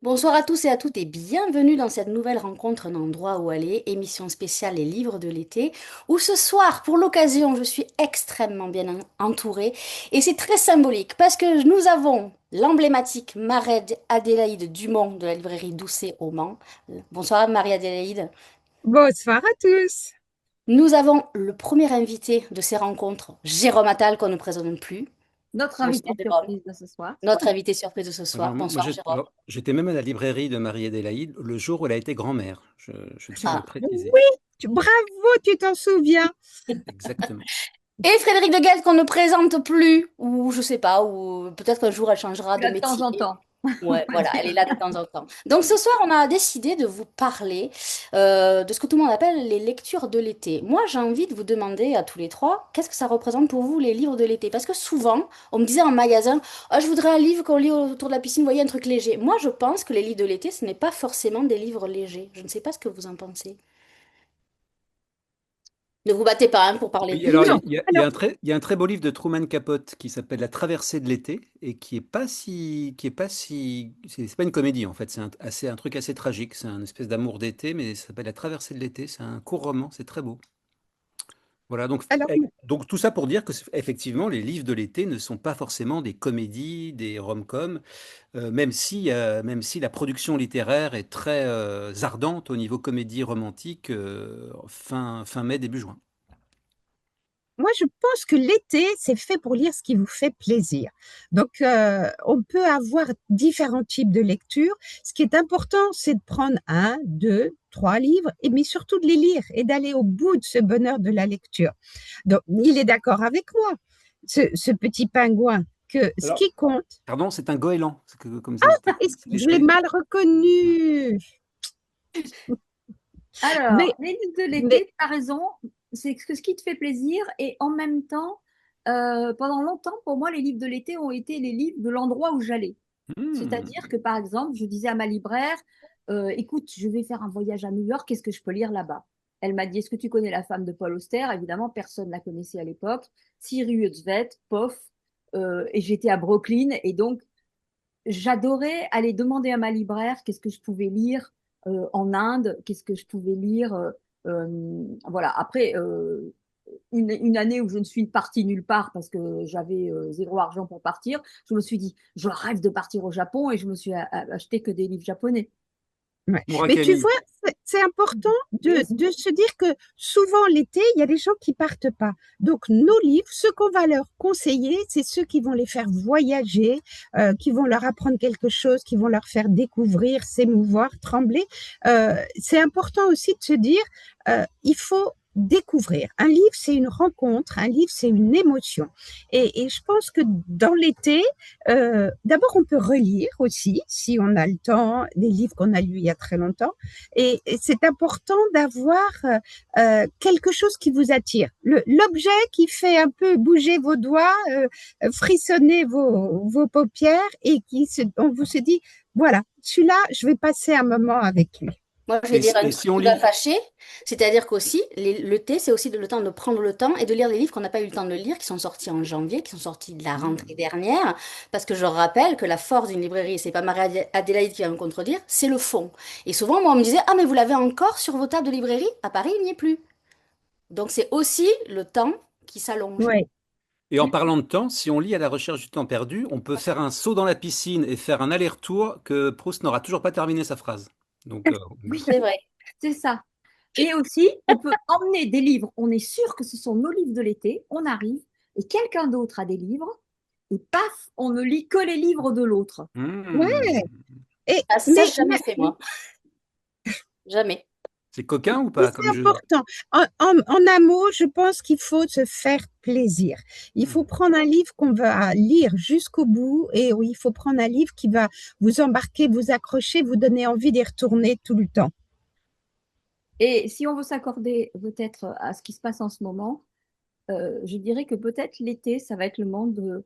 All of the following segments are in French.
Bonsoir à tous et à toutes et bienvenue dans cette nouvelle rencontre Un endroit où aller, émission spéciale Les livres de l'été, où ce soir, pour l'occasion, je suis extrêmement bien entourée et c'est très symbolique parce que nous avons l'emblématique Marie-Adélaïde Dumont de la librairie Doucet au Mans. Bonsoir Marie-Adélaïde. Bonsoir à tous. Nous avons le premier invité de ces rencontres, Jérôme Attal, qu'on ne présente plus. Notre invité Bonsoir Jérôme, surprise de ce soir. notre invité surprise de ce Alors, soir. moi, Bonsoir Jérôme. j'étais même à la librairie de Marie-Adélaïde le jour où elle a été grand-mère. Je tiens à le Ah. préciser. Oui, bravo, tu t'en souviens. Exactement. Et Frédéric de Guest qu'on ne présente plus, ou je sais pas, ou peut-être qu'un jour elle changera de Là, de temps métier. en temps. Ouais, voilà, elle est là de temps en temps. Donc ce soir, on a décidé de vous parler de ce que tout le monde appelle les lectures de l'été. Moi, j'ai envie de vous demander à tous les trois, qu'est-ce que ça représente pour vous les livres de l'été? Parce que souvent, on me disait en magasin, ah, je voudrais un livre qu'on lit autour de la piscine, vous voyez, un truc léger. Moi, je pense que les livres de l'été, ce n'est pas forcément des livres légers. Je ne sais pas ce que vous en pensez. Ne vous battez pas hein, pour parler. Oui, alors Non, alors, il y a un très beau livre de Truman Capote qui s'appelle La traversée de l'été et c'est pas une comédie en fait, c'est un truc assez tragique, c'est un espèce d'amour d'été, mais ça s'appelle La traversée de l'été, c'est un court roman, c'est très beau. Voilà, alors, donc tout ça pour dire que effectivement, les livres de l'été ne sont pas forcément des comédies, des rom-coms, même si la production littéraire est très ardente au niveau comédie romantique fin mai, début juin. moi, je pense que l'été, c'est fait pour lire ce qui vous fait plaisir. Donc, on peut avoir différents types de lectures. Ce qui est important, c'est de prendre un, deux, trois livres, mais surtout de les lire et d'aller au bout de ce bonheur de la lecture. Donc, il est d'accord avec moi, ce petit pingouin, que ce Alors, qui compte, pardon, c'est un goéland, comme ça, je l'ai je mal reconnu. Alors, Mais, les livres de mais l'été, tu as raison, c'est ce qui te fait plaisir. Et en même temps, pendant longtemps, pour moi, les livres de l'été ont été les livres de l'endroit où j'allais. Hmm. C'est-à-dire que, par exemple, je disais à ma libraire, écoute, je vais faire un voyage à New York, qu'est-ce que je peux lire là-bas? Elle m'a dit, est-ce que tu connais La femme de Paul Auster? Évidemment, personne ne la connaissait à l'époque. Siri Hustvedt, pof. Et j'étais à Brooklyn. Et donc, j'adorais aller demander à ma libraire qu'est-ce que je pouvais lire en Inde, qu'est-ce que je pouvais lire. Voilà. Après, une année où je ne suis partie nulle part parce que j'avais zéro argent pour partir, je me suis dit, je rêve de partir au Japon et je me suis acheté que des livres japonais. Ouais. Mais tu Murakami. vois, c'est important de se dire que souvent l'été, il y a des gens qui partent pas. Donc nos livres, ce qu'on va leur conseiller, c'est ceux qui vont les faire voyager, qui vont leur apprendre quelque chose, qui vont leur faire découvrir, s'émouvoir, trembler. C'est important aussi de se dire, il faut découvrir. Un livre, c'est une rencontre, un livre, c'est une émotion. Et je pense que dans l'été, d'abord, on peut relire aussi, si on a le temps, des livres qu'on a lus il y a très longtemps. Et c'est important d'avoir quelque chose qui vous attire. L'objet qui fait un peu bouger vos doigts, frissonner vos paupières et on vous se dit, voilà, celui-là, je vais passer un moment avec lui. Moi, je vais Et, dire un et truc si on qui va lit, fâcher, c'est-à-dire qu'aussi, le thé, c'est aussi le temps de prendre le temps et de lire les livres qu'on n'a pas eu le temps de lire, qui sont sortis en janvier, qui sont sortis de la rentrée dernière, parce que je rappelle que la force d'une librairie, et c'est pas Marie-Adélaïde qui va me contredire, c'est le fond. Et souvent, moi, on me disait, ah, mais vous l'avez encore sur vos tables de librairie? À Paris, il n'y est plus. Donc, c'est aussi le temps qui s'allonge. Ouais. et en parlant de temps, si on lit à la recherche du temps perdu, on peut faire un saut dans la piscine et faire un aller-retour que Proust n'aura toujours pas terminé sa phrase. Donc, Oui, C'est vrai. c'est ça. Et aussi, on peut emmener des livres. On est sûr que ce sont nos livres de l'été. On arrive et quelqu'un d'autre a des livres. Et paf, on ne lit que les livres de l'autre. Ouais. hmm. Et, Ah, ça, mais, j'ai jamais fait, moi. Jamais. C'est coquin ou mais pas comme c'est jeu? important. En un mot, je pense qu'il faut se faire plaisir. Il faut Hmm. prendre un livre qu'on va lire jusqu'au bout et oui, il faut prendre un livre qui va vous embarquer, vous accrocher, vous donner envie d'y retourner tout le temps. Et si on veut s'accorder peut-être à ce qui se passe en ce moment, je dirais que peut-être l'été, ça va être le moment de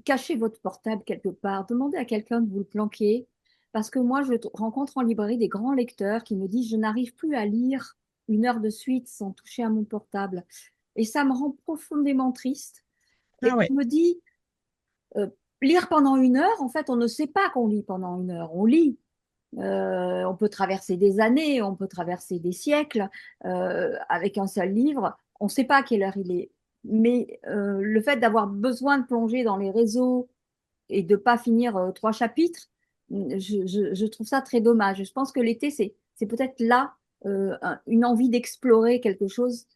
cacher votre portable quelque part, demandez à quelqu'un de vous le planquer. Parce que moi, rencontre en librairie des grands lecteurs qui me disent, je n'arrive plus à lire une heure de suite sans toucher à mon portable. Et ça me rend profondément triste. Et Ah ouais. je me dis, euh, lire pendant une heure, en fait, on ne sait pas qu'on lit pendant une heure. On lit. On peut traverser des années, on peut traverser des siècles avec un seul livre. On ne sait pas à quelle heure il est. Mais le fait d'avoir besoin de plonger dans les réseaux et de ne pas finir 3 chapitres, je trouve ça très dommage. Je pense que l'été, c'est peut-être là une envie d'explorer quelque chose,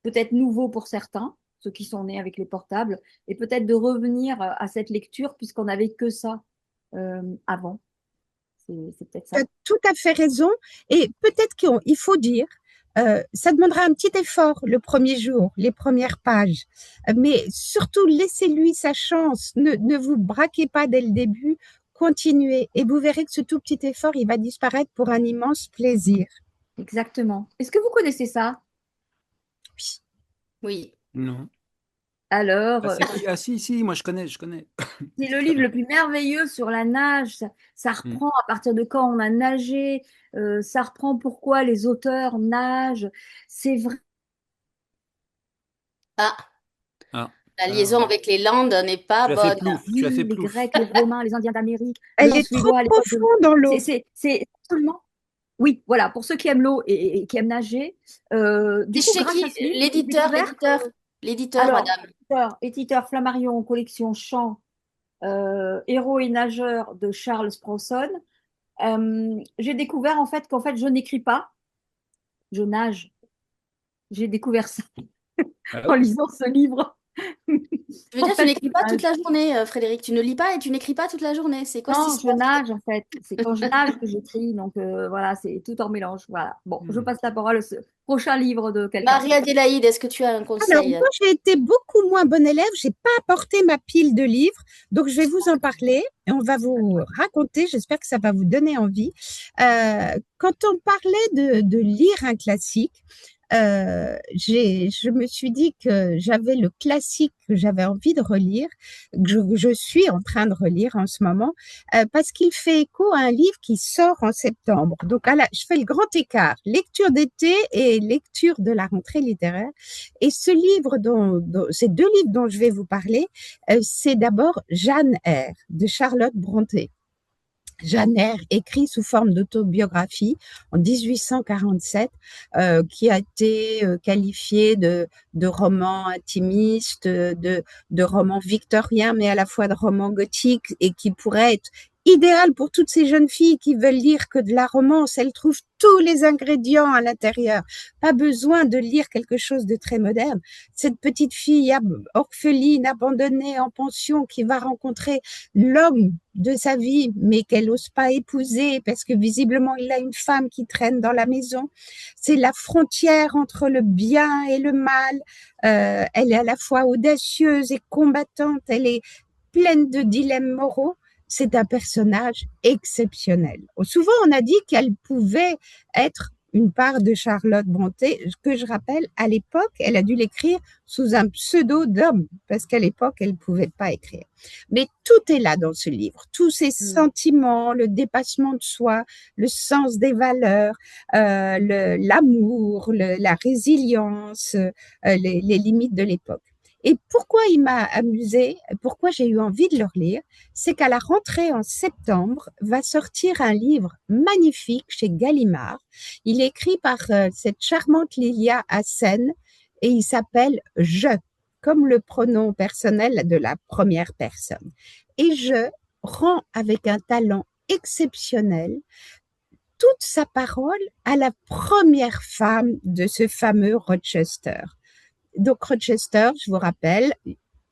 peut-être nouveau pour certains, ceux qui sont nés avec les portables, et peut-être de revenir à cette lecture puisqu'on n'avait que ça avant. C'est peut-être Tu ça. as tout à fait raison. Et peut-être qu'il faut dire, ça demandera un petit effort le premier jour, les premières pages. Mais surtout, laissez-lui sa chance. Ne vous braquez pas dès le début. Continuez. Et vous verrez que ce tout petit effort, il va disparaître pour un immense plaisir. Exactement. Est-ce que vous connaissez ça? Oui. Non. Alors, Ah, c'est qui? Ah si, si, moi je connais, je connais. c'est le Très livre bien. le plus merveilleux sur la nage. Ça Mm. reprend à partir de quand on a nagé. Ça reprend pourquoi les auteurs nagent. C'est vrai. Ah, Ah, la liaison alors, avec les Landes n'est pas tu as fait bonne. plouf, tu as fait Les plouf. Grecs, les Romains, les Indiens d'Amérique, Elle le est trop Suédois à l'époque de. profonde dans l'eau. C'est absolument. Oui, voilà, pour ceux qui aiment l'eau et qui aiment nager. C'est Du coup, chez grâce à qui? ce livre, j'ai L'éditeur, découvert. l'éditeur, Alors, madame. éditeur Flammarion, collection Chant, Héros et nageurs de Charles Spronson. J'ai découvert en fait qu'en fait je n'écris pas, je nage. J'ai découvert ça Ah en oui. lisant ce livre. Je veux En dire, tu fait, n'écris je pas toute nage. la journée, Frédéric. Tu ne lis pas et tu n'écris pas toute la journée. C'est quoi cette Non, je histoire? nage en fait. C'est quand je nage que j'écris. Donc voilà, c'est tout en mélange. Voilà. Bon, je Hmm. passe la parole à ce prochain livre de quelqu'un. Marie-Adélaïde, est-ce que tu as un Alors, conseil? moi, j'ai été beaucoup moins bonne élève. J'ai pas apporté ma pile de livres. Donc, je vais vous en parler et on va vous raconter. J'espère que ça va vous donner envie. Quand on parlait de lire un classique, je me suis dit que j'avais le classique que j'avais envie de relire, que je suis en train de relire en ce moment, parce qu'il fait écho à un livre qui sort en septembre. Donc, je fais le grand écart, lecture d'été et lecture de la rentrée littéraire. Et ce livre ces deux livres dont je vais vous parler, c'est d'abord Jeanne Eyre de Charlotte Brontë. Jeanne Eyre, écrit sous forme d'autobiographie en 1847, qui a été qualifié de roman intimiste, de roman victorien, mais à la fois de roman gothique, et qui pourrait être idéal pour toutes ces jeunes filles qui veulent lire que de la romance. Elles trouvent tous les ingrédients à l'intérieur. Pas besoin de lire quelque chose de très moderne. Cette petite fille orpheline, abandonnée en pension, qui va rencontrer l'homme de sa vie, mais qu'elle n'ose pas épouser parce que visiblement il a une femme qui traîne dans la maison. C'est la frontière entre le bien et le mal. Elle est à la fois audacieuse et combattante. Elle est pleine de dilemmes moraux. C'est un personnage exceptionnel. Souvent, on a dit qu'elle pouvait être une part de Charlotte Brontë, que je rappelle, à l'époque, elle a dû l'écrire sous un pseudo d'homme, parce qu'à l'époque, elle ne pouvait pas écrire. Mais tout est là dans ce livre, tous ces sentiments, le dépassement de soi, le sens des valeurs, l'amour, la résilience, les limites de l'époque. Et pourquoi il m'a amusée, pourquoi j'ai eu envie de le relire, c'est qu'à la rentrée en septembre va sortir un livre magnifique chez Gallimard. Il est écrit par cette charmante Lilia Hassen et il s'appelle Je, comme le pronom personnel de la première personne. Et Je rend avec un talent exceptionnel toute sa parole à la première femme de ce fameux Rochester. Donc Rochester, je vous rappelle,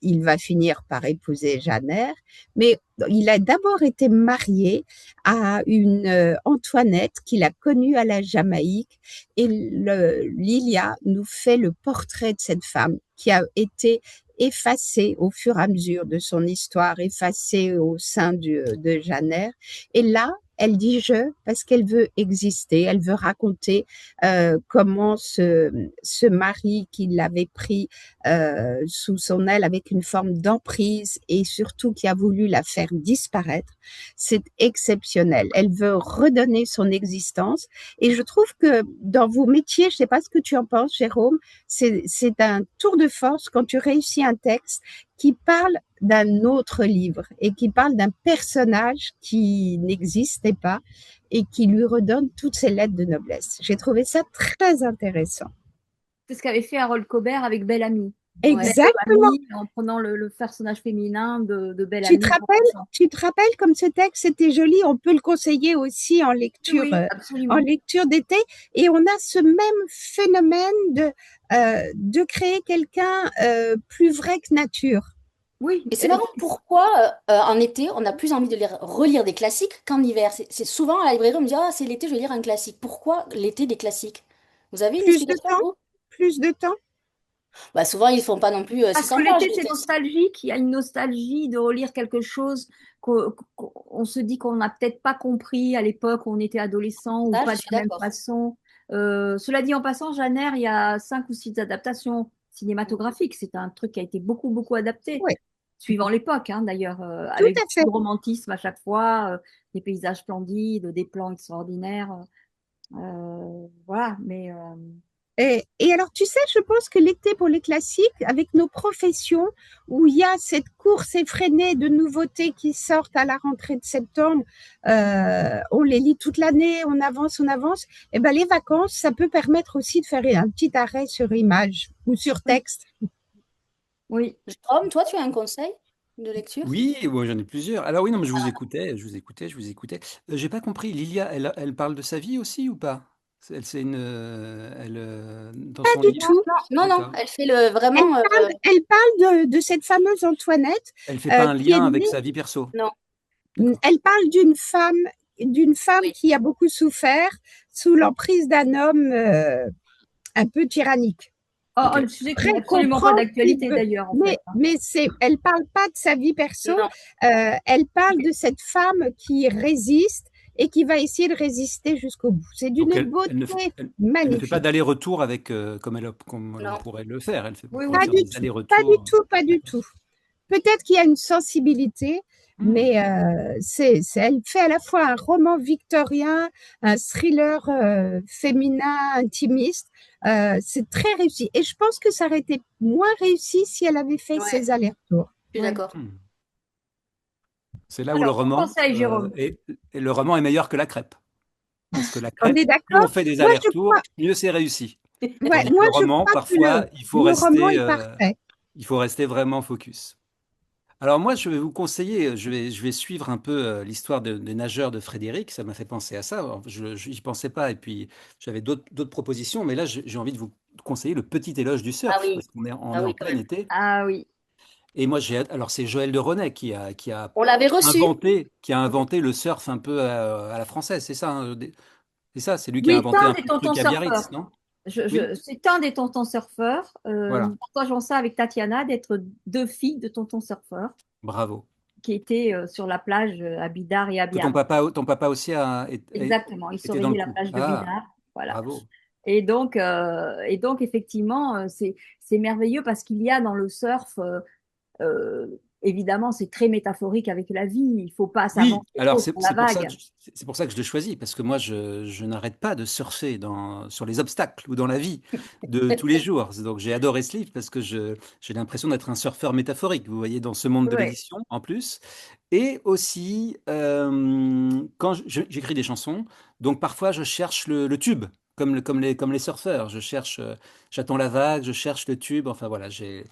il va finir par épouser Jeanne Eyre, mais il a d'abord été marié à une Antoinette qu'il a connue à la Jamaïque, et Lilia nous fait le portrait de cette femme qui a été effacée au fur et à mesure de son histoire, effacée au sein de Jeanne Eyre. Et là, elle dit je parce qu'elle veut exister, elle veut raconter comment ce mari qui l'avait pris sous son aile avec une forme d'emprise et surtout qui a voulu la faire disparaître, c'est exceptionnel. Elle veut redonner son existence et je trouve que dans vos métiers, je ne sais pas ce que tu en penses, Jérôme, c'est un tour de force quand tu réussis un texte qui parle d'un autre livre et qui parle d'un personnage qui n'existait pas et qui lui redonne toutes ses lettres de noblesse. J'ai trouvé ça très intéressant. C'est ce qu'avait fait Harold Cobbert avec Belle Amie. Exactement. En prenant le personnage féminin de Belle Tu Amie. te rappelles comme ce texte c'était joli, on peut le conseiller aussi en lecture, absolument. en lecture d'été. Et on a ce même phénomène de créer quelqu'un plus vrai que nature. Oui, et c'est marrant pourquoi en été on a plus envie de relire des classiques qu'en hiver. C'est souvent à la librairie on me dit ah c'est l'été je vais lire un classique. Pourquoi l'été des classiques? Vous avez une Plus de explication temps, vous? plus de temps. Bah, souvent ils font pas non plus Parce 600 que pages. l'été, c'est nostalgique. Il y a une nostalgie de relire quelque chose qu'on se dit qu'on n'a peut-être pas compris à l'époque où on était adolescent ou Ça, pas je de suis la même d'accord. façon. Cela dit, en passant, Jeanne, il y a 5 ou 6 adaptations cinématographiques. C'est un truc qui a été beaucoup, beaucoup adapté, Oui, suivant l'époque, hein, d'ailleurs, tout avec à beaucoup fait. de romantisme à chaque fois, des paysages splendides, des plans extraordinaires. Voilà, mais Et alors, tu sais, je pense que l'été pour les classiques, avec nos professions, où il y a cette course effrénée de nouveautés qui sortent à la rentrée de septembre, on les lit toute l'année, on avance, et ben les vacances, ça peut permettre aussi de faire un petit arrêt sur image ou sur texte. oui. Jérôme, toi tu as un conseil de lecture? Oui, moi j'en ai plusieurs. Alors oui, non, mais je vous écoutais, je vous écoutais, je vous écoutais. J'ai pas compris, Lilia, elle parle de sa vie aussi ou pas? C'est une, dans Pas son du livre? tout. Non, non, D'accord. elle fait le Elle vraiment elle parle de cette fameuse Antoinette Elle fait pas un qui est lien avec née. sa vie perso. non, D'accord. Elle parle d'une femme oui. qui a beaucoup souffert sous l'emprise d'un homme un peu tyrannique. Oh, Ok. le sujet qui Après, n'est elle absolument pas comprend qu'il d'actualité veut, d'ailleurs, en fait. mais elle parle pas de sa vie perso. Non. Elle parle de cette femme qui résiste et qui va essayer de résister jusqu'au bout. C'est Donc d'une beauté elle ne fait pas magnifique. d'aller-retour avec comme on Non. pourrait le faire. Elle Oui, pourrait Pas oui. faire du des tout, pas du allers-retours. tout, pas du D'accord. tout. Peut-être qu'il y a une sensibilité, Hmm. mais elle fait à la fois un roman victorien, un thriller féminin intimiste. C'est très réussi. Et je pense que ça aurait été moins réussi si elle avait fait Ouais, ses allers-retours. je suis Oui. d'accord. Hmm. C'est là où le Alors, ton roman conseil, Jérôme. et le roman est meilleur que la crêpe. Parce que la On crêpe, est plus on d'accord? fait des Moi, je allers-retours, crois, mieux c'est réussi. ouais, Tandis que moi, le je roman, crois que parfois, le roman est parfait. il faut rester vraiment focus. Alors moi, je vais vous conseiller, je vais suivre un peu l'histoire des nageurs de Frédéric. Ça m'a fait penser à ça. Alors, je n'y pensais pas. Et puis, j'avais d'autres propositions. Mais là, j'ai envie de vous conseiller le petit éloge du Ah surf. oui, Parce on ah est en oui, quand plein même. été. Ah oui. Et moi, alors c'est Joël de René On l'avait reçu. qui a inventé le surf un peu à la française. C'est ça, hein, c'est ça. C'est lui qui a Oui, c'est inventé un un des peu le tontons truc à Biarritz, surfeurs. non? Oui, C'est un des tontons surfeurs. voilà. Nous partageons ça avec Tatiana, d'être deux filles de tontons surfeurs Bravo. qui étaient sur la plage à Bidart et à Que Biarritz. ton papa aussi Exactement, ils était dans le surveillaient la coup. plage de Ah, Bidart. Voilà. bravo. Et donc effectivement, c'est merveilleux parce qu'il y a dans le surf, évidemment, c'est très métaphorique avec la vie. Il ne faut pas Oui, s'avancer alors trop sur la vague. c'est pour ça que je le choisis, parce que moi, je n'arrête pas de surfer sur les obstacles ou dans la vie de tous les jours. Donc, j'ai adoré ce livre parce que j'ai l'impression d'être un surfeur métaphorique, vous voyez, dans ce monde de Ouais, l'édition en plus. Et aussi, quand j'écris des chansons, donc parfois je cherche le tube, comme les surfeurs. J'attends la vague, je cherche le tube. Enfin voilà, j'ai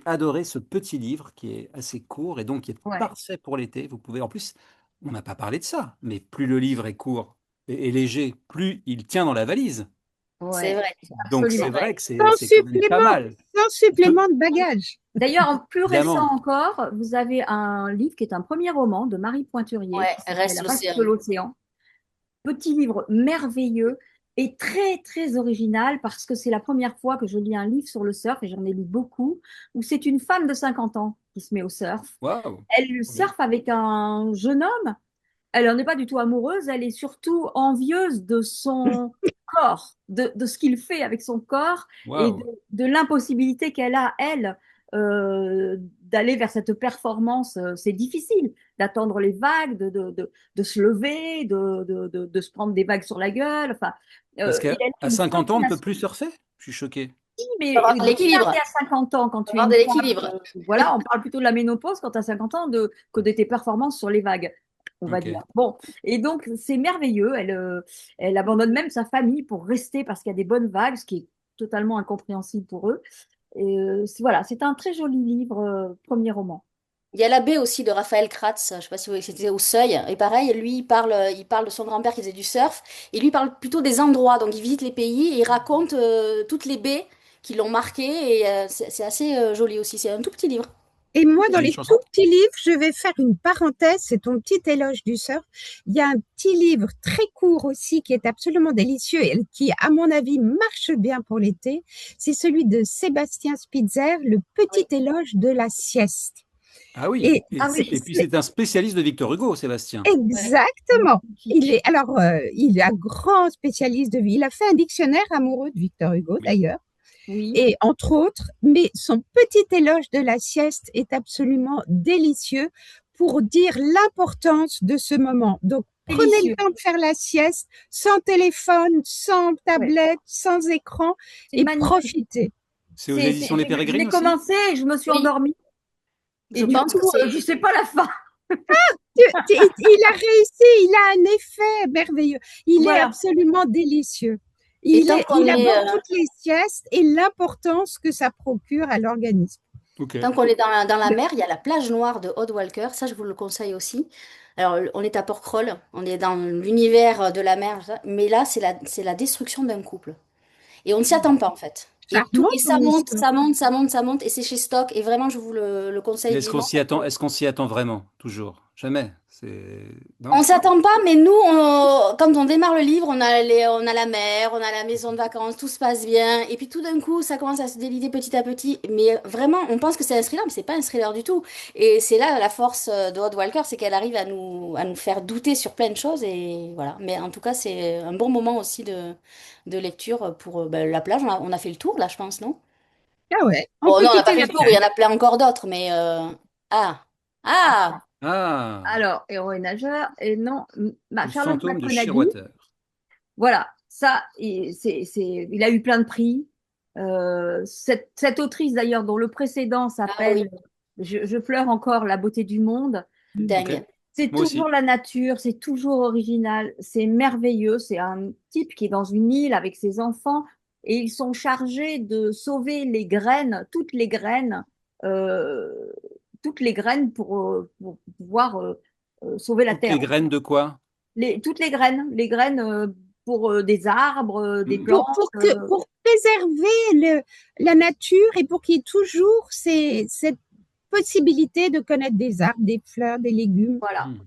adoré ce petit livre qui est assez court et donc qui est ouais, parfait pour l'été. Vous pouvez, en plus, on n'a pas parlé de ça, mais plus le livre est court et léger, plus il tient dans la valise. C'est ouais, vrai, Donc c'est c'est absolument. vrai vrai. que Sans c'est quand même pas supplément, mal. sans supplément de bagage. D'ailleurs, en plus récent Évidemment. encore, vous avez un livre qui est un premier roman de Marie Pointurier Ouais, qui s'appelle reste Reste l'océan. l'océan. Petit livre merveilleux et très, très original parce que c'est la première fois que je lis un livre sur le surf et j'en ai lu beaucoup, où c'est une femme de 50 ans qui se met au surf. Waouh. Elle Trop bien. surfe avec un jeune homme elle n'en est pas du tout amoureuse, elle est surtout envieuse de son corps, de ce qu'il fait avec son corps et Waouh. de l'impossibilité qu'elle a, elle, d'aller vers cette performance. C'est difficile d'attendre les vagues, de se lever, de se prendre des vagues sur la gueule. Enfin, Parce il qu'à a à une 50 ans, on ne peut fascination. plus surfer? Je suis choqué. Faut Mais avoir de déjà, l'équilibre. t'es à 50 ans quand Faut tu es avoir une de femme. l'équilibre. Voilà, on parle plutôt de la ménopause quand tu as 50 ans que de tes performances sur les vagues, on va dire. Ok. Bon, et donc c'est merveilleux. Elle abandonne même sa famille pour rester parce qu'il y a des bonnes vagues, ce qui est totalement incompréhensible pour eux. Et voilà, c'est un très joli livre, premier roman. Il y a l'abbé aussi de Raphaël Kratz, je ne sais pas si vous voyez, c'était au Seuil. Et pareil, lui, il parle de son grand-père qui faisait du surf. Et lui, il parle plutôt des endroits. Donc, il visite les pays et il raconte toutes les baies qui l'ont marqué. Et c'est assez joli aussi. C'est un tout petit livre. Et moi, dans C'est une les tout chanson. petits livres, je vais faire une parenthèse, c'est ton petit éloge du surf. Il y a un petit livre très court aussi qui est absolument délicieux et qui, à mon avis, marche bien pour l'été. C'est celui de Sébastien Spitzer, Le petit Oui. éloge de la sieste. Ah oui. Et Ah oui, Et puis c'est un spécialiste de Victor Hugo, Sébastien. Ouais. exactement. Il magnifique. est alors, il est un grand spécialiste de vie. Il a fait un dictionnaire amoureux de Victor Hugo Oui. d'ailleurs. Oui, Et entre autres, mais son petit éloge de la sieste est absolument délicieux pour dire l'importance de ce moment. Donc, prenez le délicieux. temps de faire la sieste sans téléphone, sans Ouais, tablette, sans écran c'est et magnifique. C'est aux éditions Les Je l'ai Pérégrines aussi? commencé et je me suis Oui, endormie. je Et du pense coup, que je c'est. sais pas la fin. Il a réussi, il a un effet merveilleux. Il est Voilà. absolument délicieux. Et tant qu'on Il est, aborde toutes les siestes et l'importance que ça procure à l'organisme. Ok. Tant qu'on est dans la mer, il y a la plage noire de Odd Walker. Ça, je vous le conseille aussi. Alors, on est à Port-Cros, on est dans l'univers de la mer, ça. Mais là, c'est la destruction d'un couple. Et on ne s'y attend pas, en fait. Charmant Et ça comme monte, histoire. ça monte, ça monte, ça monte. Et c'est chez Stock. Et vraiment, je vous le conseille Mais est-ce qu'on vivement. s'y attend? Est-ce qu'on s'y attend vraiment? Toujours? Jamais. C'est On non? ne s'attend pas, mais nous, quand on démarre le livre, on a la mer, on a la maison de vacances, tout se passe bien. Et puis tout d'un coup, ça commence à se déliter petit à petit. Mais vraiment, on pense que c'est un thriller, mais c'est pas un thriller du tout. Et c'est là la force de Odd Walker, c'est qu'elle arrive à nous faire douter sur plein de choses. Et voilà. Mais en tout cas, c'est un bon moment aussi de lecture pour ben, la plage. On a fait le tour, là, je pense, non? Ah ouais, on Bon, peut non, on n'a pas quitter fait la le tour, il y en plage. a plein encore d'autres, mais. Ah! Ah! Ah, Alors, héros et nageur, et non, le Charlotte fantôme de McConaughey, Shearwater. voilà, ça, il a eu plein de prix. Cette autrice d'ailleurs, dont le précédent Ah oui, s'appelle je pleure encore la beauté du monde, Ok. dingue. c'est Moi toujours aussi. la nature, c'est toujours original, c'est merveilleux. C'est un type qui est dans une île avec ses enfants et ils sont chargés de sauver les graines, euh, toutes les graines pour pouvoir sauver la Toutes les terre. graines de quoi? Toutes les graines pour des arbres, des Hmm. plantes. Pour préserver la nature et pour qu'il y ait toujours cette possibilité de connaître des arbres, des fleurs, des légumes. Voilà. Hmm.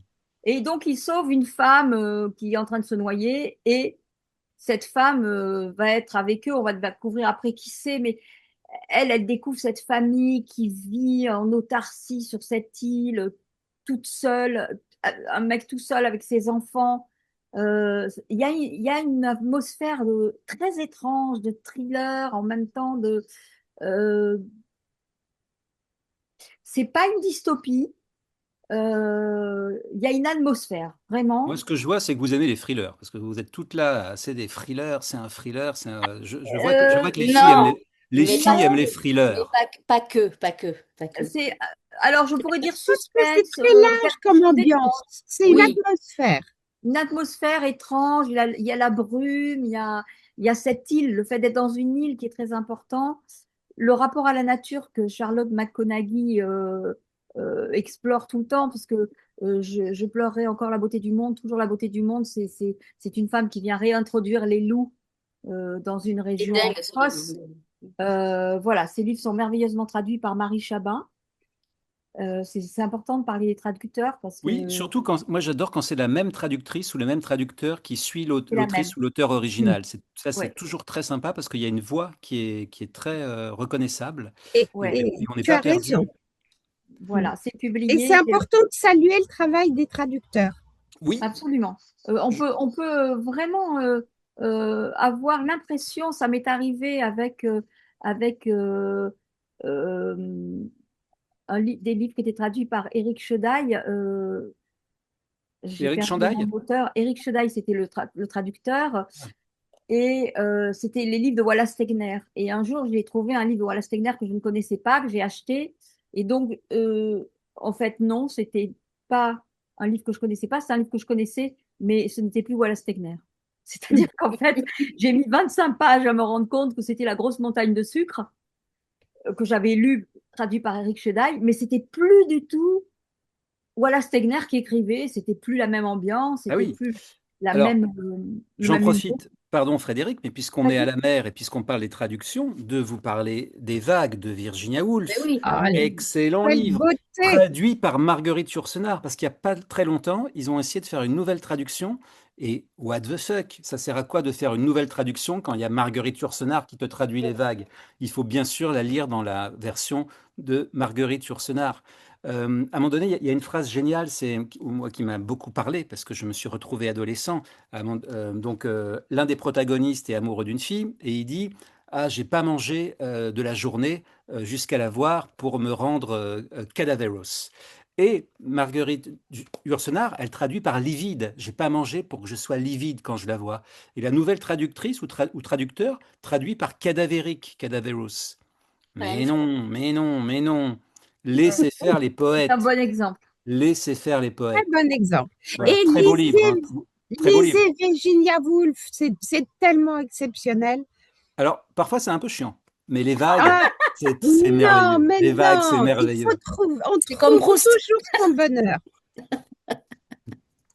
Et donc, il sauve une femme qui est en train de se noyer et cette femme va être avec eux. On va découvrir après qui c'est, mais elle découvre cette famille qui vit en autarcie sur cette île, toute seule, un mec tout seul avec ses enfants. Il y a une atmosphère très étrange, de thriller, en même temps euh, c'est pas une dystopie. Il y a une atmosphère, Moi, vraiment. ce que je vois, c'est que vous aimez les thrillers, parce que vous êtes toutes là, c'est des thrillers, c'est un thriller, je vois que les filles aiment Non, les mais pas filles aiment les que. Mais thrillers. pas que, pas que, pas que. C'est, alors, je pourrais dire Je pense que c'est suspense, très large quelque comme chose ambiance. d'étrange. C'est une Oui, atmosphère. une atmosphère étrange. Il y a la brume, il y a cette île, le fait d'être dans une île qui est très important. Le rapport à la nature que Charlotte McConaughey explore tout le temps, parce que je pleurerai encore la beauté du monde, toujours la beauté du monde. C'est une femme qui vient réintroduire les loups dans une C'est région en dingue ce Écosse. livre. Voilà, ces livres sont merveilleusement traduits par Marie Chabin. C'est important de parler des traducteurs parce que Oui, surtout quand moi j'adore quand c'est la même traductrice ou le même traducteur qui suit c'est la même. l'autrice ou l'auteur Mm. original. C'est Ouais, toujours très sympa parce qu'il y a une voix qui est très reconnaissable ouais, et on n'est Tu pas as perdu. raison. Mm. voilà, c'est Et c'est publié. important de saluer le travail des traducteurs. Oui, Absolument. On peut vraiment avoir l'impression, ça m'est arrivé avec euh, des livres qui étaient traduits par Éric Chedaille. J'ai Éric perdu le nom Chandaille? de l'auteur. Éric Chedaille, c'était le traducteur. Et c'était les livres de Wallace Stegner. Et un jour, j'ai trouvé un livre de Wallace Stegner que je ne connaissais pas, que j'ai acheté. Et donc, en fait, non, c'était pas un livre que je connaissais pas, c'est un livre que je connaissais, mais ce n'était plus Wallace Stegner. C'est-à-dire qu'en fait, j'ai mis 25 pages à me rendre compte que c'était La grosse montagne de sucre, que j'avais lu, traduit par Eric Chedaille, mais c'était plus du tout Wallace Stegner qui écrivait, c'était plus la même ambiance, Ah c'était oui. plus la Alors, même, le j'en même humour. profite, pardon Frédéric, mais puisqu'on est à Vas-y. la mer et puisqu'on parle des traductions, de vous parler des Vagues de Virginia Mais Woolf. oui. Ah, Excellent quelle livre, beauté! traduit par Marguerite Yourcenar, parce qu'il n'y a pas très longtemps, ils ont essayé de faire une nouvelle traduction. Et what the fuck? Ça sert à quoi de faire une nouvelle traduction quand il y a Marguerite Yourcenar qui te traduit les vagues? Il faut bien sûr la lire dans la version de Marguerite Yourcenar. À un moment donné, il y a une phrase géniale, c'est moi qui m'a beaucoup parlé parce que je me suis retrouvé adolescent. L'un des protagonistes est amoureux d'une fille et il dit, ah, j'ai pas mangé de la journée jusqu'à la voir pour me rendre cadaveros. Et Marguerite Yourcenar, elle traduit par livide. J'ai pas mangé pour que je sois livide quand je la vois. Et la nouvelle traductrice ou traducteur traduit par cadavérique, cadaveros. La même Mais chose. non, mais non, mais non. Ouais. Laissez faire les C'est un poètes. bon exemple. Laissez faire les Très poètes. bon exemple. Voilà, Et très beau livre, hein. Très beau livre. lisez Virginia Woolf, c'est tellement exceptionnel. Alors, parfois, c'est un peu chiant, mais les vagues, Ah, c'est non, merveilleux. mais Les vagues, c'est non, merveilleux. on C'est comme trouve Proust. toujours son bonheur.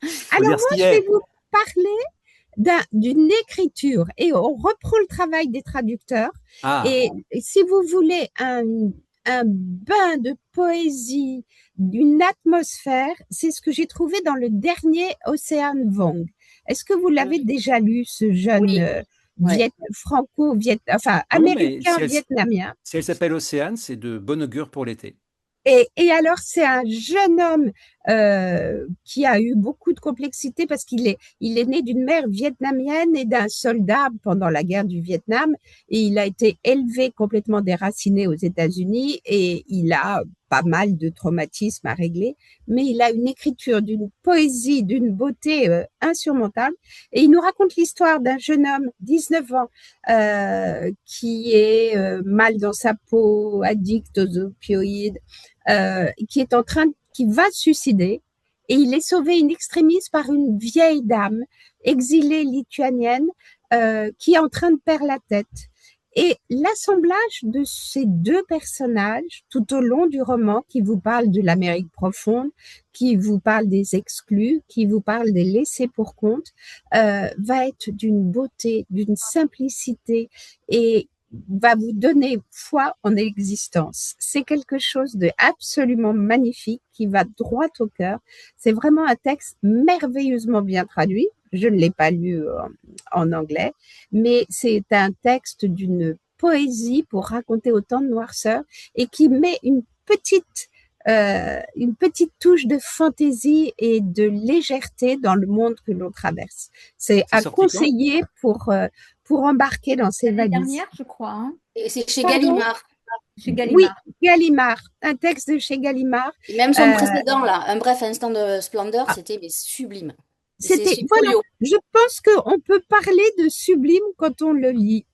Faut Alors dire ce moi, qui je vais est. vous parler d'une écriture et on reprend le travail des traducteurs. Ah, Et si vous voulez un bain de poésie, d'une atmosphère, c'est ce que j'ai trouvé dans le dernier Océane Vuong. Est-ce que vous l'avez déjà lu, ce jeune Oui. Ouais. enfin non, non, mais américain-vietnamien? si elle s'appelle Océane, c'est de bon augure pour l'été. Et alors, c'est un jeune homme qui a eu beaucoup de complexité parce il est né d'une mère vietnamienne et d'un soldat pendant la guerre du Vietnam. Et il a été élevé complètement déraciné aux États-Unis et il a pas mal de traumatismes à régler. Mais il a une écriture d'une poésie, d'une beauté insurmontable. Et il nous raconte l'histoire d'un jeune homme, 19 ans, qui est mal dans sa peau, addict aux opioïdes, qui va se suicider et il est sauvé in extremis par une vieille dame exilée lituanienne qui est en train de perdre la tête. Et l'assemblage de ces deux personnages tout au long du roman qui vous parle de l'Amérique profonde, qui vous parle des exclus, qui vous parle des laissés pour compte, va être d'une beauté, d'une simplicité et va vous donner foi en l'existence. C'est quelque chose de absolument magnifique qui va droit au cœur. C'est vraiment un texte merveilleusement bien traduit. Je ne l'ai pas lu en anglais, mais c'est un texte d'une poésie pour raconter autant de noirceur et qui met une petite touche de fantaisie et de légèreté dans le monde que l'on traverse. C'est C'est à sorti quand? conseiller pour embarquer dans ces L'année valises. dernière, je crois, hein, Et c'est chez Pardon? Gallimard. chez Oui, Gallimard. Gallimard, un texte de chez Gallimard. Et même son Euh, précédent, là, Un bref instant de splendeur, c'était mais sublime. Et c'est C'était, chez voilà, Folio. je pense qu'on peut parler de sublime quand on le lit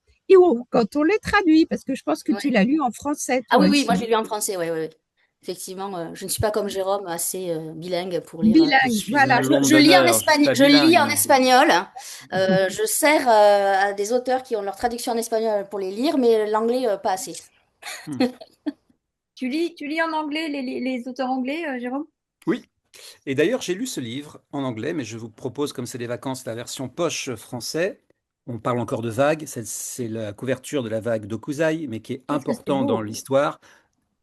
quand on le traduit, parce que je pense que tu Ouais. l'as lu en français, Ah toi oui, oui, moi aussi. j'ai lu en français, ouais, ouais, ouais. Effectivement, je ne suis pas comme Jérôme, assez bilingue pour lire. Je Bilingue, suis voilà. un l'homme Je lis en d'honneur, je suis espagnol, pas je lis bilingue, en moi. espagnol. Je sers à des auteurs qui ont leur traduction en espagnol pour les lire, mais l'anglais, pas assez. Hmm. Tu lis en anglais les auteurs anglais, Jérôme? Oui. Et d'ailleurs, j'ai lu ce livre en anglais, mais je vous propose, comme c'est les vacances, la version poche français. On parle encore de vagues, c'est la couverture de la vague d'Okuzai, mais qui est Qu'est-ce que c'est important dans beau. l'histoire.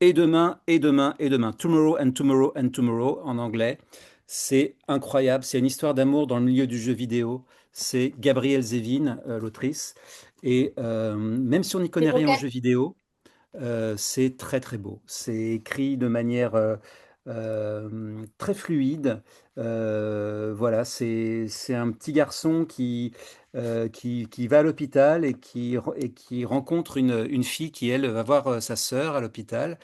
Et demain, et demain, et demain. Tomorrow and tomorrow and tomorrow en anglais. C'est incroyable. C'est une histoire d'amour dans le milieu du jeu vidéo. C'est Gabrielle Zevin, l'autrice. Et même si on n'y C'est connaît rien au coquette. jeu vidéo, c'est très très beau. C'est écrit de manière très fluide. Voilà, c'est un petit garçon qui va à l'hôpital et qui rencontre une fille qui, elle, va voir sa sœur à l'hôpital.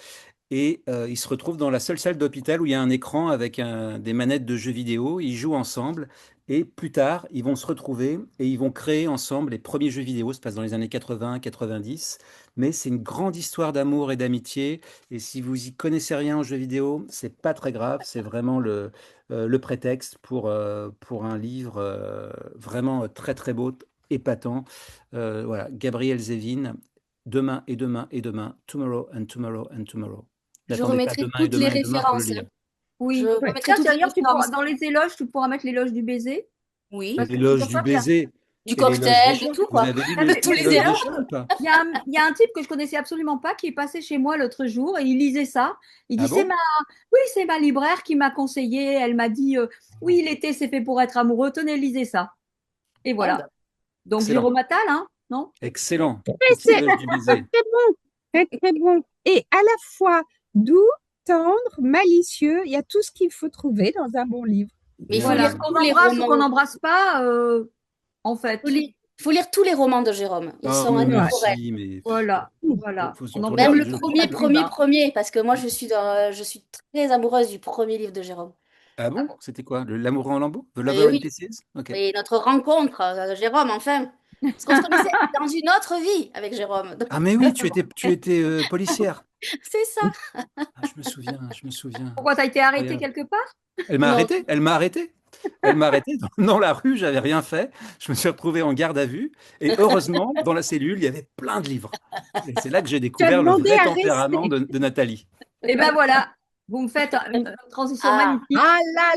Et ils se retrouvent dans la seule salle d'hôpital où il y a un écran avec des manettes de jeux vidéo. Ils jouent ensemble et plus tard, ils vont se retrouver et ils vont créer ensemble les premiers jeux vidéo. Ça se passe dans les années 80-90. Mais c'est une grande histoire d'amour et d'amitié. Et si vous y connaissez rien en jeux vidéo, c'est pas très grave. C'est vraiment le prétexte pour un livre vraiment très très beau, épatant. Voilà, Gabriel Zevin, Demain et demain et demain, Tomorrow and Tomorrow and Tomorrow. Je N'attendez pas remettrai demain et toutes les demain et demain pour le références. lire. Je Oui. Ouais. remettrai Tiens, toutes les d'ailleurs, références. dans les éloges, tu pourras mettre l'éloge du baiser. Oui. Parce que L'éloge du figure-toi qu'il y a, baiser Du et l'éloge des cocktail, de chats. tout, Vous quoi. avez lu Ah, mais Tous les l'éloge des éloges. chats ou pas? il y a un type que je connaissais absolument pas qui est passé chez moi l'autre jour et il lisait ça. Il dit, Ah bon? oui, c'est ma libraire qui m'a conseillé. Elle m'a dit, oui, l'été, c'est fait pour être amoureux. Tenez, lisez ça. Et Ah, voilà. bah, Donc, Excellent. Jérôme Attal, hein, non? Excellent. Mais Petit c'est éloge du baiser. très bon, très très bon. Et à la fois doux, tendre, malicieux, il y a tout ce qu'il faut trouver dans un bon livre. mais il Bien faut Voilà. lire vu. Qu'on tous les embrasse ou qu'on romans. n'embrasse pas, en fait. Il faut lire tous les romans de Jérôme. Ils Oh, sont mais Ouais. intemporels. merci, mais Voilà. Voilà. faut On surtout lire embrasse Même les le tous jeux de les premier, rôle. premier, écrivains. premier, parce que moi, je suis très amoureuse du premier livre de Jérôme. Ah bon? C'était quoi? L'amour en lambeaux? The Et Lover in oui, Pieces? Ok. et notre rencontre, Jérôme, enfin. Parce qu'on se connaissait dans une autre vie avec Jérôme. Donc, Ah mais oui, tu étais policière. c'est ça. Ah, je me souviens, je me souviens. Pourquoi t'as été arrêté Incroyable. quelque part? Elle m'a Non, arrêté, elle m'a arrêté. Elle m'a arrêté dans la rue, j'avais rien fait. Je me suis retrouvé en garde à vue. Et heureusement, dans la cellule, il y avait plein de livres. Et c'est là que j'ai Tu as découvert le demandé vrai à tempérament rester. de Nathalie. Et ben voilà. Vous me faites une transition ah, magnifique. Ah là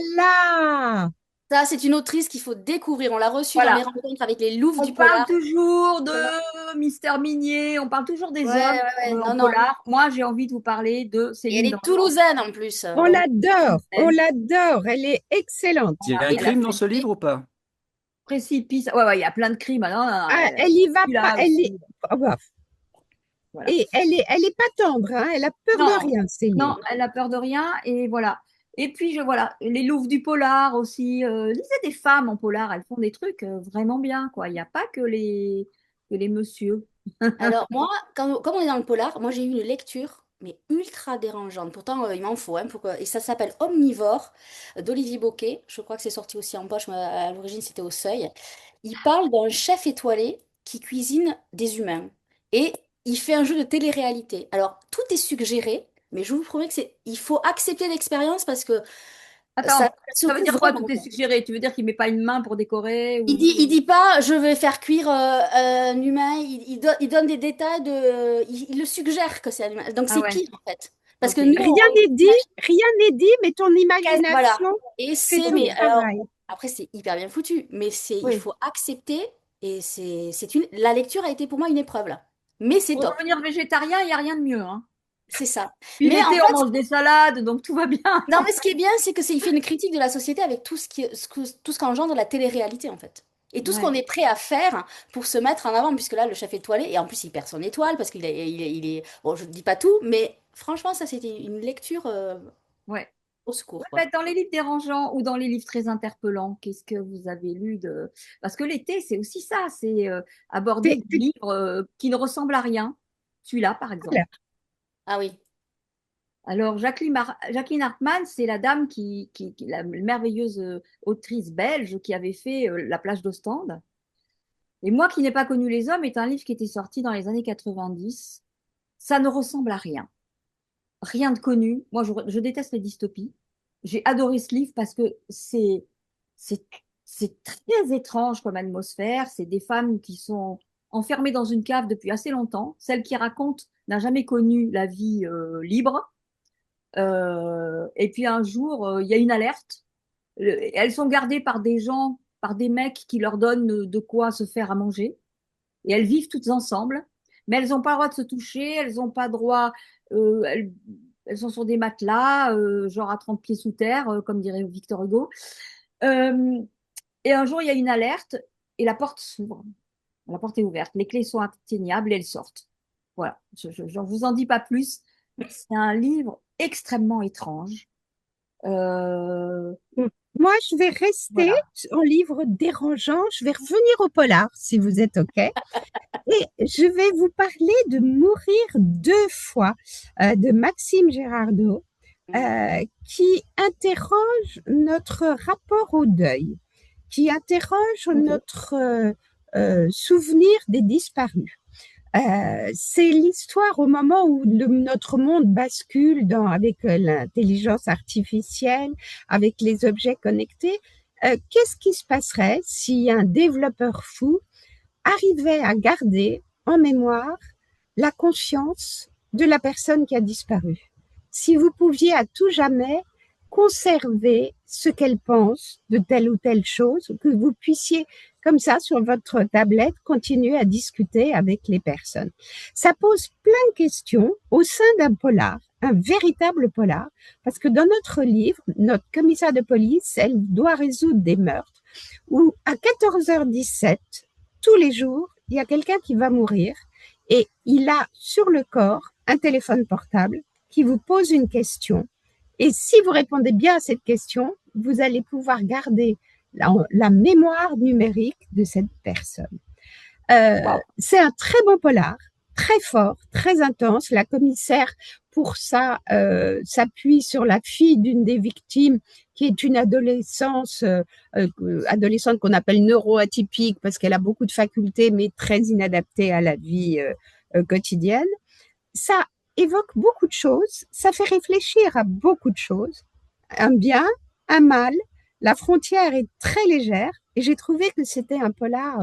là! ça, c'est une autrice qu'il faut découvrir. On l'a reçue dans les Voilà. rencontres avec les Louves On du parle polar. toujours Voilà. de Mister Minier, on parle toujours Ouais, des hommes ouais, ouais. en Non, non. polar. Moi, j'ai envie de vous parler de Et elle Céline est Drand. toulousaine en plus. Donc, On l'adore, elle est excellente. Il y a un et Elle a crime dans fait ce livre ou pas? Précipice. Ouais, ouais, il y a plein de crimes. Non, non, non, Ah, elle y va pas, celui-là elle est, aussi. oh, bah, Voilà. et elle est pas tendre, hein, elle a peur de Non, rien, non, Céline. elle a peur de rien. Et voilà. Et puis, voilà, les louves du polar aussi. Lisez des femmes en polar, elles font des trucs vraiment bien, quoi. Il n'y a pas que les messieurs. alors, moi, comme on est dans le polar, moi j'ai eu une lecture, mais ultra dérangeante. Pourtant, il m'en faut. Hein, et ça s'appelle Omnivore d'Olivier Boquet. Je crois que c'est sorti aussi en poche, mais à l'origine c'était au Seuil. Il parle d'un chef étoilé qui cuisine des humains. Et il fait un jeu de télé-réalité. Alors, tout est suggéré, mais je vous promets que il faut accepter l'expérience parce que ça Attends, ça veut secoue dire quoi, vraiment. tout est suggéré? Tu veux dire qu'il met pas une main pour décorer Il ou... dit pas, je vais faire cuire un humain. Il donne des détails il le suggère que c'est un humain. Donc Ah c'est ouais, pire en fait. Parce que ok. nous, Rien n'est dit, mais ton voilà. imagination Et fait c'est, son mais alors, travail. après c'est hyper bien foutu, mais il Oui. faut accepter. Et la lecture a été pour moi une épreuve là. Mais c'est Pour top. devenir végétarien, il n'y a rien de mieux, hein. C'est ça. Puis Mais en l'été, on fait, mange des salades, donc tout va bien. non, mais ce qui est bien, c'est que il fait une critique de la société avec tout ce qu'engendre la télé-réalité, en fait. Et tout ce qu'on Ouais, est prêt à faire pour se mettre en avant, puisque là, le chef étoilé, et en plus, il perd son étoile, parce bon, je ne dis pas tout, mais franchement, ça, c'était une lecture ouais. au secours, Ouais, quoi. bah, dans les livres dérangeants ou dans les livres très interpellants, qu'est-ce que vous avez lu de... Parce que l'été, c'est aussi ça, c'est aborder C'est- des livres qui ne ressemblent à rien. Celui-là, par exemple. voilà. Ah oui. Alors, Jacqueline Hartmann, c'est la dame la merveilleuse autrice belge qui avait fait La plage d'Ostende. Et moi qui n'ai pas connu les hommes est un livre qui était sorti dans les années 90. Ça ne ressemble à rien. Rien de connu. Moi, je déteste les dystopies. J'ai adoré ce livre parce que c'est, c'est très étrange comme atmosphère. C'est des femmes qui sont enfermées dans une cave depuis assez longtemps. Celle qui raconte n'a jamais connu la vie libre. Et puis un jour, il y a une alerte. Elles sont gardées par des gens, par des mecs qui leur donnent de quoi se faire à manger. Et elles vivent toutes ensemble, mais elles n'ont pas le droit de se toucher, elles n'ont pas droit, euh, elles, elles sont sur des matelas, genre à 30 pieds sous terre, comme dirait Victor Hugo. Euh, et un jour, il y a une alerte et la porte s'ouvre. La porte est ouverte, les clés sont atteignables et elles sortent. Voilà, je ne vous en dis pas plus. C'est un livre extrêmement étrange. Euh, Moi, je vais rester voilà. en livre dérangeant. Je vais revenir au polar, si vous êtes OK. Et je vais vous parler de Mourir deux fois de Maxime Gérardot, qui interroge notre rapport au deuil, qui interroge Ok. notre souvenir des disparus. C'est l'histoire au moment où notre monde bascule avec l'intelligence artificielle, avec les objets connectés. Qu'est-ce qui se passerait si un développeur fou arrivait à garder en mémoire la conscience de la personne qui a disparu? Si vous pouviez à tout jamais conserver ce qu'elle pense de telle ou telle chose, que vous puissiez, comme ça, sur votre tablette, continuer à discuter avec les personnes. Ça pose plein de questions au sein d'un polar, un véritable polar, parce que dans notre livre, notre commissaire de police, elle doit résoudre des meurtres où à 14h17, tous les jours, il y a quelqu'un qui va mourir et il a sur le corps un téléphone portable qui vous pose une question. Et si vous répondez bien à cette question, vous allez pouvoir garder la mémoire numérique de cette personne. Wow. C'est un très bon polar, très fort, très intense. La commissaire, pour ça, s'appuie sur la fille d'une des victimes, qui est une adolescente qu'on appelle neuroatypique parce qu'elle a beaucoup de facultés, mais très inadaptée à la vie quotidienne. Ça évoque beaucoup de choses, ça fait réfléchir à beaucoup de choses. Un bien, un mal, la frontière est très légère et j'ai trouvé que c'était un polar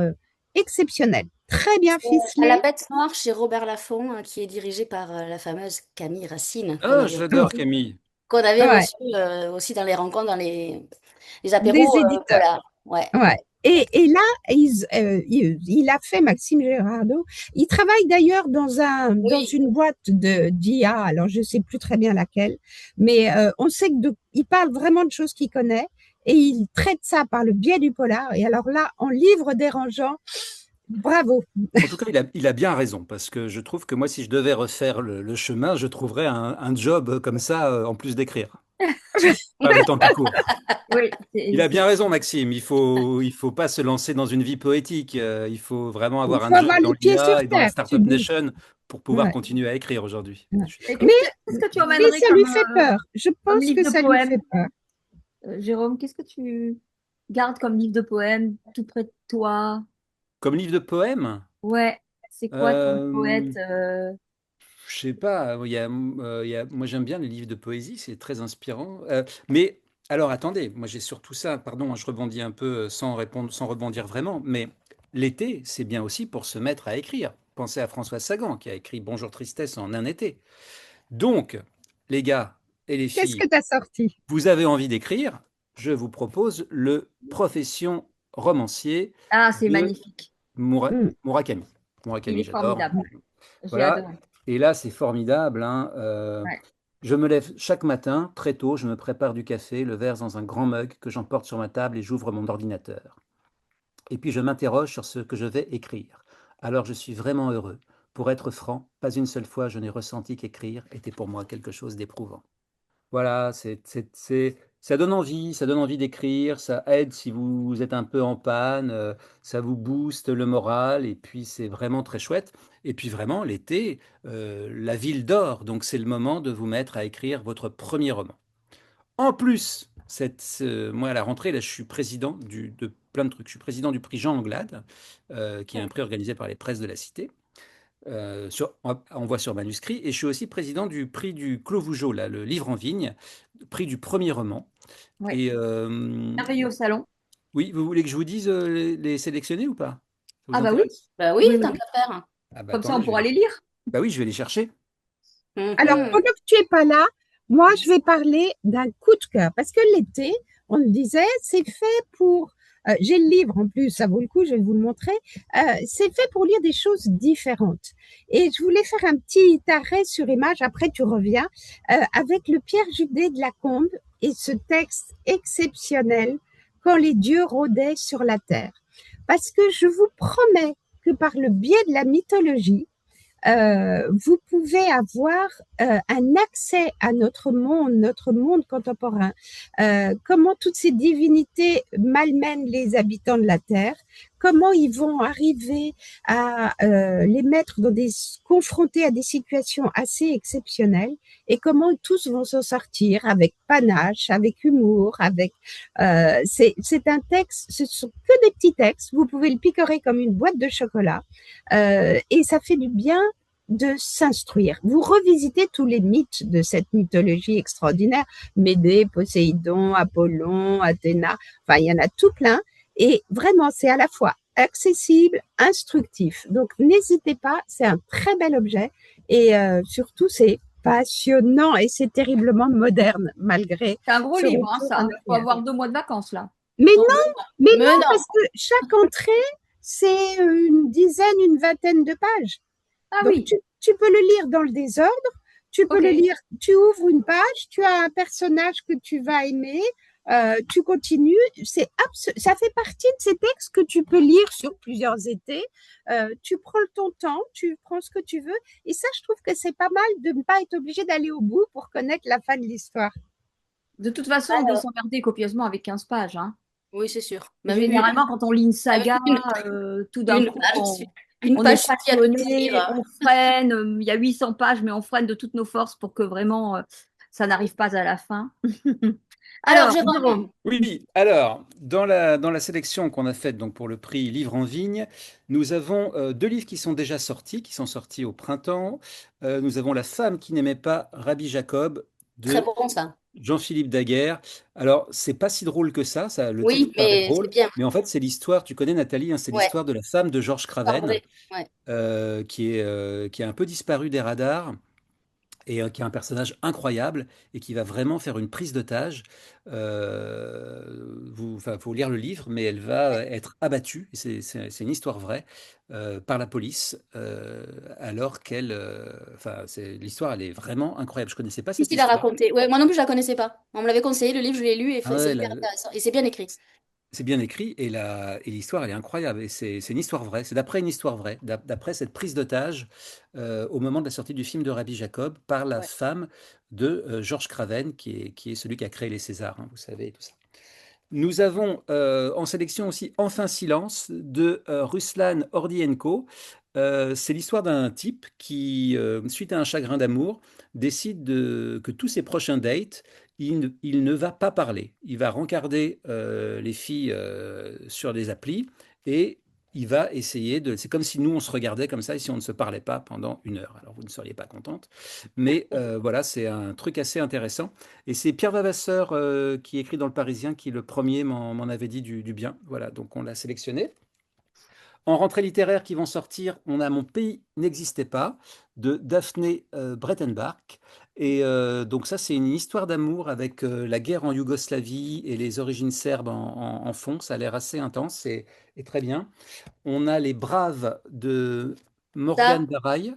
exceptionnel, très bien À La ficelé. Bête Noire chez Robert Laffont, qui est dirigé par la fameuse Camille Racine, Ah, j'adore Camille. qu'on avait Ouais, reçue aussi dans les rencontres, dans les des apéros éditeurs. polars. Ouais. Ouais. Et là, il a fait Maxime Gérardot. Il travaille d'ailleurs dans Oui. une boîte d'IA. Alors, je sais plus très bien laquelle, mais on sait il parle vraiment de choses qu'il connaît et il traite ça par le biais du polar. Et alors là, en livre dérangeant, bravo. En tout cas, il a bien raison, parce que je trouve que moi, si je devais refaire le chemin, je trouverais un job comme ça, en plus d'écrire. Pas le temps qui court. Oui, Il a bien raison, Maxime. Il faut pas se lancer dans une vie poétique. Il faut vraiment Il avoir un faut job avoir dans les pieds sur l'IA et dans la terre, tu Startup dis. Nation pour pouvoir Ouais, continuer à écrire aujourd'hui. ouais. Je suis Et d'accord. qu'est-ce que tu Mais emmènerais ça lui fait peur. Je comme pense livre que de ça lui fait poèmes? peur. Jérôme, qu'est-ce que tu gardes comme livre de poèmes tout près de toi? Comme livre de poèmes, Ouais, c'est quoi ton euh, poète je sais pas. Moi, j'aime bien les livres de poésie, c'est très inspirant. Mais alors, attendez, moi, j'ai surtout ça. Pardon, hein, je rebondis un peu sans répondre, sans rebondir vraiment. Mais l'été, c'est bien aussi pour se mettre à écrire. Pensez à François Sagan qui a écrit Bonjour Tristesse en un été. Donc, les gars et les Qu'est-ce filles, que tu as sorti? vous avez envie d'écrire, je vous propose le Profession romancier Ah, c'est de magnifique. Hmm. Murakami. Il Murakami, est j'adore. formidable. J'ai Voilà. adoré. Et là, c'est formidable, hein. Ouais. Je me lève chaque matin, très tôt, je me prépare du café, le verre dans un grand mug que j'emporte sur ma table et j'ouvre mon ordinateur. Et puis je m'interroge sur ce que je vais écrire. Alors je suis vraiment heureux. Pour être franc, pas une seule fois je n'ai ressenti qu'écrire était pour moi quelque chose d'éprouvant. Voilà, ça donne envie d'écrire, ça aide si vous êtes un peu en panne, ça vous booste le moral, et puis c'est vraiment très chouette. Et puis vraiment, l'été, la ville dort, donc c'est le moment de vous mettre à écrire votre premier roman. En plus, moi à la rentrée, là, je suis président de plein de trucs. Je suis président du prix Jean Anglade, qui est un prix organisé par les presses de la Cité envoi sur manuscrit. Et je suis aussi président du prix du Clos Vougeot, là, le livre en vigne, prix du premier roman. Ouais. Et Merveilleux au salon. oui, vous voulez que je vous dise les sélectionnés ou pas? Ça Ah vous bah oui, intéresse? Bah oui, oui, tant oui. qu'à faire. Ah bah Comme ça, on attendez, pourra les lire. bah oui, je vais les chercher. Alors, Mhm. pendant que tu es pas là, moi, je vais parler d'un coup de cœur. Parce que l'été, on le disait, c'est fait pour. J'ai le livre en plus, ça vaut le coup, je vais vous le montrer. C'est fait pour lire des choses différentes. Et je voulais faire un petit arrêt sur image, après tu reviens, avec le Pierre Judet de Lacombe et ce texte exceptionnel, Quand les dieux rôdaient sur la terre. Parce que je vous promets que par le biais de la mythologie, vous pouvez avoir un accès à notre monde contemporain, comment toutes ces divinités malmènent les habitants de la Terre, comment ils vont arriver à les mettre dans confrontés à des situations assez exceptionnelles et comment tous vont s'en sortir avec panache, avec humour, c'est un texte, ce sont que des petits textes, vous pouvez le picorer comme une boîte de chocolat et ça fait du bien de s'instruire. Vous revisitez tous les mythes de cette mythologie extraordinaire, Médée, Poséidon, Apollon, Athéna, enfin il y en a tout plein et vraiment c'est à la fois accessible, instructif. Donc n'hésitez pas, c'est un très bel objet et surtout c'est passionnant et c'est terriblement moderne malgré C'est un gros ce livre, hein, retour en ça. Il faut arrière. avoir 2 mois de vacances, là. Mais Non, mais mais non, non. parce que chaque entrée, c'est une dizaine, une vingtaine de pages. Ah Donc, oui, tu peux le lire dans le désordre, tu peux ok. le lire, tu ouvres une page, tu as un personnage que tu vas aimer, tu continues. Ça fait partie de ces textes que tu peux lire sur plusieurs étés. Tu prends ton temps, tu prends ce que tu veux. Et ça, je trouve que c'est pas mal de ne pas être obligé d'aller au bout pour connaître la fin de l'histoire. De toute façon, on peut Alors, s'emmerder copieusement avec 15 pages, hein. oui, c'est sûr. Même Généralement, quand on lit une même saga, tout d'un une coup, page, une on est page suffit à tout passionné, lire. on freine. Il y a 800 pages, mais on freine de toutes nos forces pour que vraiment ça n'arrive pas à la fin. Alors, Alors, Jérôme, Jérôme, Oui, alors, dans la sélection qu'on a faite donc, pour le prix Livre en Vigne, nous avons deux livres qui sont déjà sortis, qui sont sortis au printemps. Nous avons La femme qui n'aimait pas Rabbi Jacob très de bon ça. Jean-Philippe Daguerre. Alors, c'est pas si drôle que ça, le titre Oui, paraît mais c'est drôle, bien. mais en fait, c'est l'histoire, tu connais Nathalie, hein, c'est Ouais, l'histoire de la femme de Georges pas Craven, vrai. Ouais. qui est un peu disparu des radars et qui est un personnage incroyable et qui va vraiment faire une prise d'otage. Enfin, faut lire le livre, mais elle va être abattue, et c'est une histoire vraie, par la police, alors qu'elle... enfin, l'histoire, elle est vraiment incroyable. Je connaissais pas Qui cette s'il a histoire. raconté? Ouais, moi non plus, je la connaissais pas. On me l'avait conseillé, le livre, je l'ai lu et Ah c'est ouais, hyper intéressant. Et c'est bien écrit. c'est bien écrit et l'histoire, elle est incroyable. Et c'est une histoire vraie. C'est d'après une histoire vraie, d'après cette prise d'otage au moment de la sortie du film de Rabbi Jacob par la Ouais. femme de Georges Craven, qui est celui qui a créé les Césars, hein, vous savez, et tout ça. Nous avons en sélection aussi Enfin Silence de Ruslan Ordienko. C'est l'histoire d'un type qui, suite à un chagrin d'amour, décide que tous ses prochains dates, il ne va pas parler. Il va rencarder les filles sur des applis et il va essayer de... C'est comme si nous, on se regardait comme ça et si on ne se parlait pas pendant 1 heure. Alors, vous ne seriez pas contente. Mais voilà, c'est un truc assez intéressant. Et c'est Pierre Vavasseur qui écrit dans Le Parisien qui, le premier, m'en avait dit du bien. Voilà, donc on l'a sélectionné. En rentrée littéraire qui vont sortir, on a Mon pays n'existait pas de Daphné Brettenbach. Et donc ça, c'est une histoire d'amour avec la guerre en Yougoslavie et les origines serbes en fond. Ça a l'air assez intense et très bien. On a Les Braves de Ça, Morgane Baraille.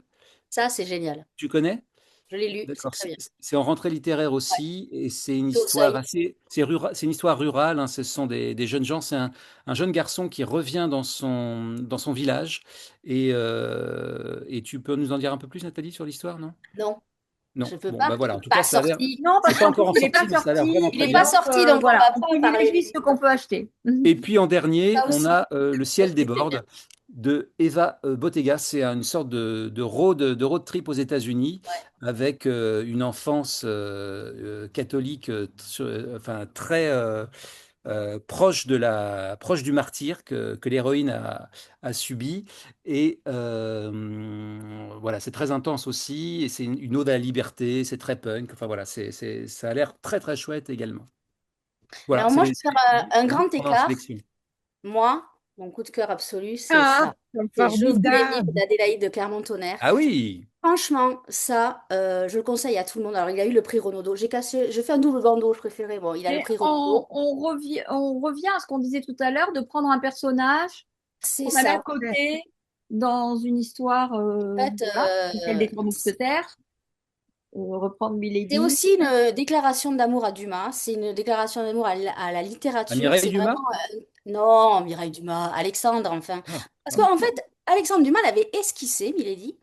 ça c'est génial. Tu connais? Je l'ai lu, c'est D'accord, très bien. c'est en rentrée littéraire Ouais. aussi, et c'est une Tout au histoire seuil. assez, c'est une histoire rurale, hein, ce sont des jeunes gens, c'est un jeune garçon qui revient dans son village, et tu peux nous en dire un peu plus, Nathalie, sur l'histoire, non? Non, Non, je peux bon, pas, bah parce voilà, qu'il en n'est tout pas cas, ça a l'air, sorti. non, c'est parce pas qu'en plus, encore il n'est pas sorti, mais ça a l'air vraiment sorti. Il très n'est pas bien. Donc, sorti, donc on voilà, va on pas en parler. privilégie ce qu'on peut acheter. Et puis en dernier, Ça on aussi, a Le ciel c'est bien. déborde de Eva Bottega. C'est une sorte de road trip aux États-Unis Ouais. avec une enfance catholique enfin, très proche du martyr que l'héroïne a subi. Et voilà, c'est très intense aussi. Et c'est une ode à la liberté. C'est très punk. Enfin voilà, ça a l'air très très chouette également. Voilà, Alors c'est moi, je les, vais faire un les livres grand qu'on a en écart. sélection. Moi, mon coup de cœur absolu, c'est Ah, ça. C'est Je vous l'ai dit formidable. d'Adélaïde de Clermont-Tonnerre. Ah oui! Franchement, ça, je le conseille à tout le monde. Alors, il a eu le prix Renaudot. Je fais un double bandeau, je préférais. Bon, il a le Mais prix Renaudot. on revient à ce qu'on disait tout à l'heure, de prendre un personnage C'est qu'on a mis à ça. Ouais. côté dans une histoire, En fait, voilà, celle des Trois Mousquetaires, reprendre c'est Milady. aussi une déclaration d'amour à Dumas. C'est une déclaration d'amour à la À littérature. Mireille C'est Dumas? vraiment... non, Mireille Dumas, Alexandre, enfin. Ah, Parce pardon. qu'en fait, Alexandre Dumas l'avait esquissé, Milady.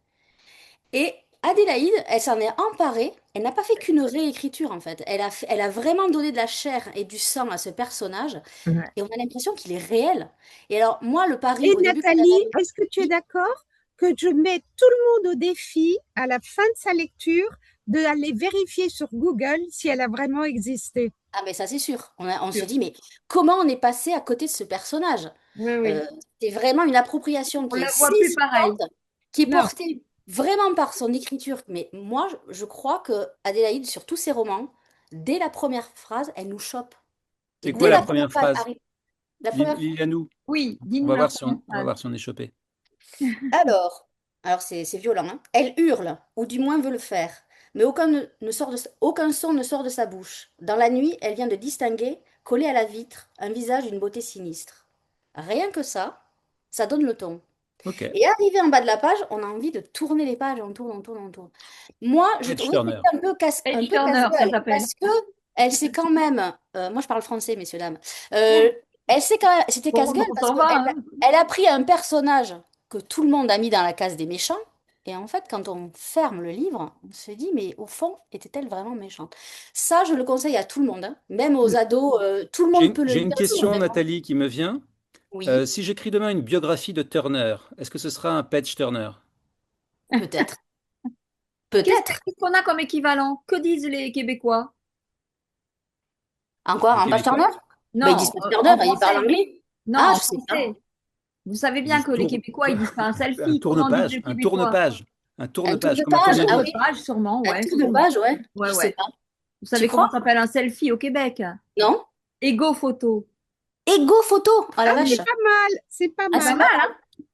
Et Adélaïde, elle s'en est emparée. Elle n'a pas fait qu'une réécriture, en fait. Elle a vraiment donné de la chair et du sang à ce personnage. Ouais. Et on a l'impression qu'il est réel. Et alors, moi, le pari, Et au début, quand elle Nathalie, m'a est-ce que tu es dit, d'accord que je mets tout le monde au défi, à la fin de sa lecture, d'aller vérifier sur Google si elle a vraiment existé? ah, mais ça, c'est sûr. On se dit, mais comment on est passé à côté de ce personnage? Oui, oui. Euh, c'est vraiment une appropriation On qui est la voit plus pareil. saisissante, qui est Non. portée vraiment par son écriture. Mais moi, je crois que Adélaïde, sur tous ses romans, dès la première phrase, elle nous chope. Et C'est quoi dès la la première première phrase phrase? arrive. La première phrase. Lis-la-nous. Oui, On dis-nous va la voir si première on va phrase. voir si on est chopé. Alors c'est violent, hein. Elle hurle, ou du moins veut le faire. Mais aucun son ne sort de sa bouche. Dans la nuit, elle vient de distinguer, collé à la vitre, un visage d'une beauté sinistre. Rien que ça donne le ton. Ok. Et arrivé en bas de la page, on a envie de tourner les pages, on tourne, on tourne, on tourne. Moi, je Page trouvais que Turner. c'était un Page peu Turner, ça casse-gueule, s'appelle. parce que elle s'est quand même, moi je parle français, messieurs, dames, Euh, elle s'est quand même, c'était Bon, casse-gueule on parce s'en va, qu'elle hein. elle a pris un personnage que tout le monde a mis dans la case des méchants, et en fait, quand on ferme le livre, on se dit, mais au fond, était-elle vraiment méchante? Ça, je le conseille à tout le monde, hein. Même aux ados, tout le monde peut le J'ai lire, une c'est question, vraiment... Nathalie, qui me vient. Oui, Si j'écris demain une biographie de Turner, est-ce que ce sera un Page Turner? peut-être, Qu'est-ce peut-être. qu'est-ce qu'on a comme équivalent? Que disent les Québécois? Encore Les un page turner? Québécois? Ben, ils Non, disent page turner, en ils parlent français. anglais. Non, Ah, en je sais pas. français. Vous savez Ils bien disent que les Québécois, ils disent pas un un selfie. Comment disent tourne-page, les Québécois? un Un tour tourne-page, de comme un page? Un Ah tour oui, de tourne-disque. page, sûrement, un ouais, tour de sûrement. page, ouais. Ouais, Je sais ouais. pas. Vous Tu savez comment crois? s'appelle un selfie au Québec? Non? Ego photo. Ego photo! Oh la Ah, vache. c'est pas mal, c'est pas Ah, C'est pas c'est mal. mal, pas hein?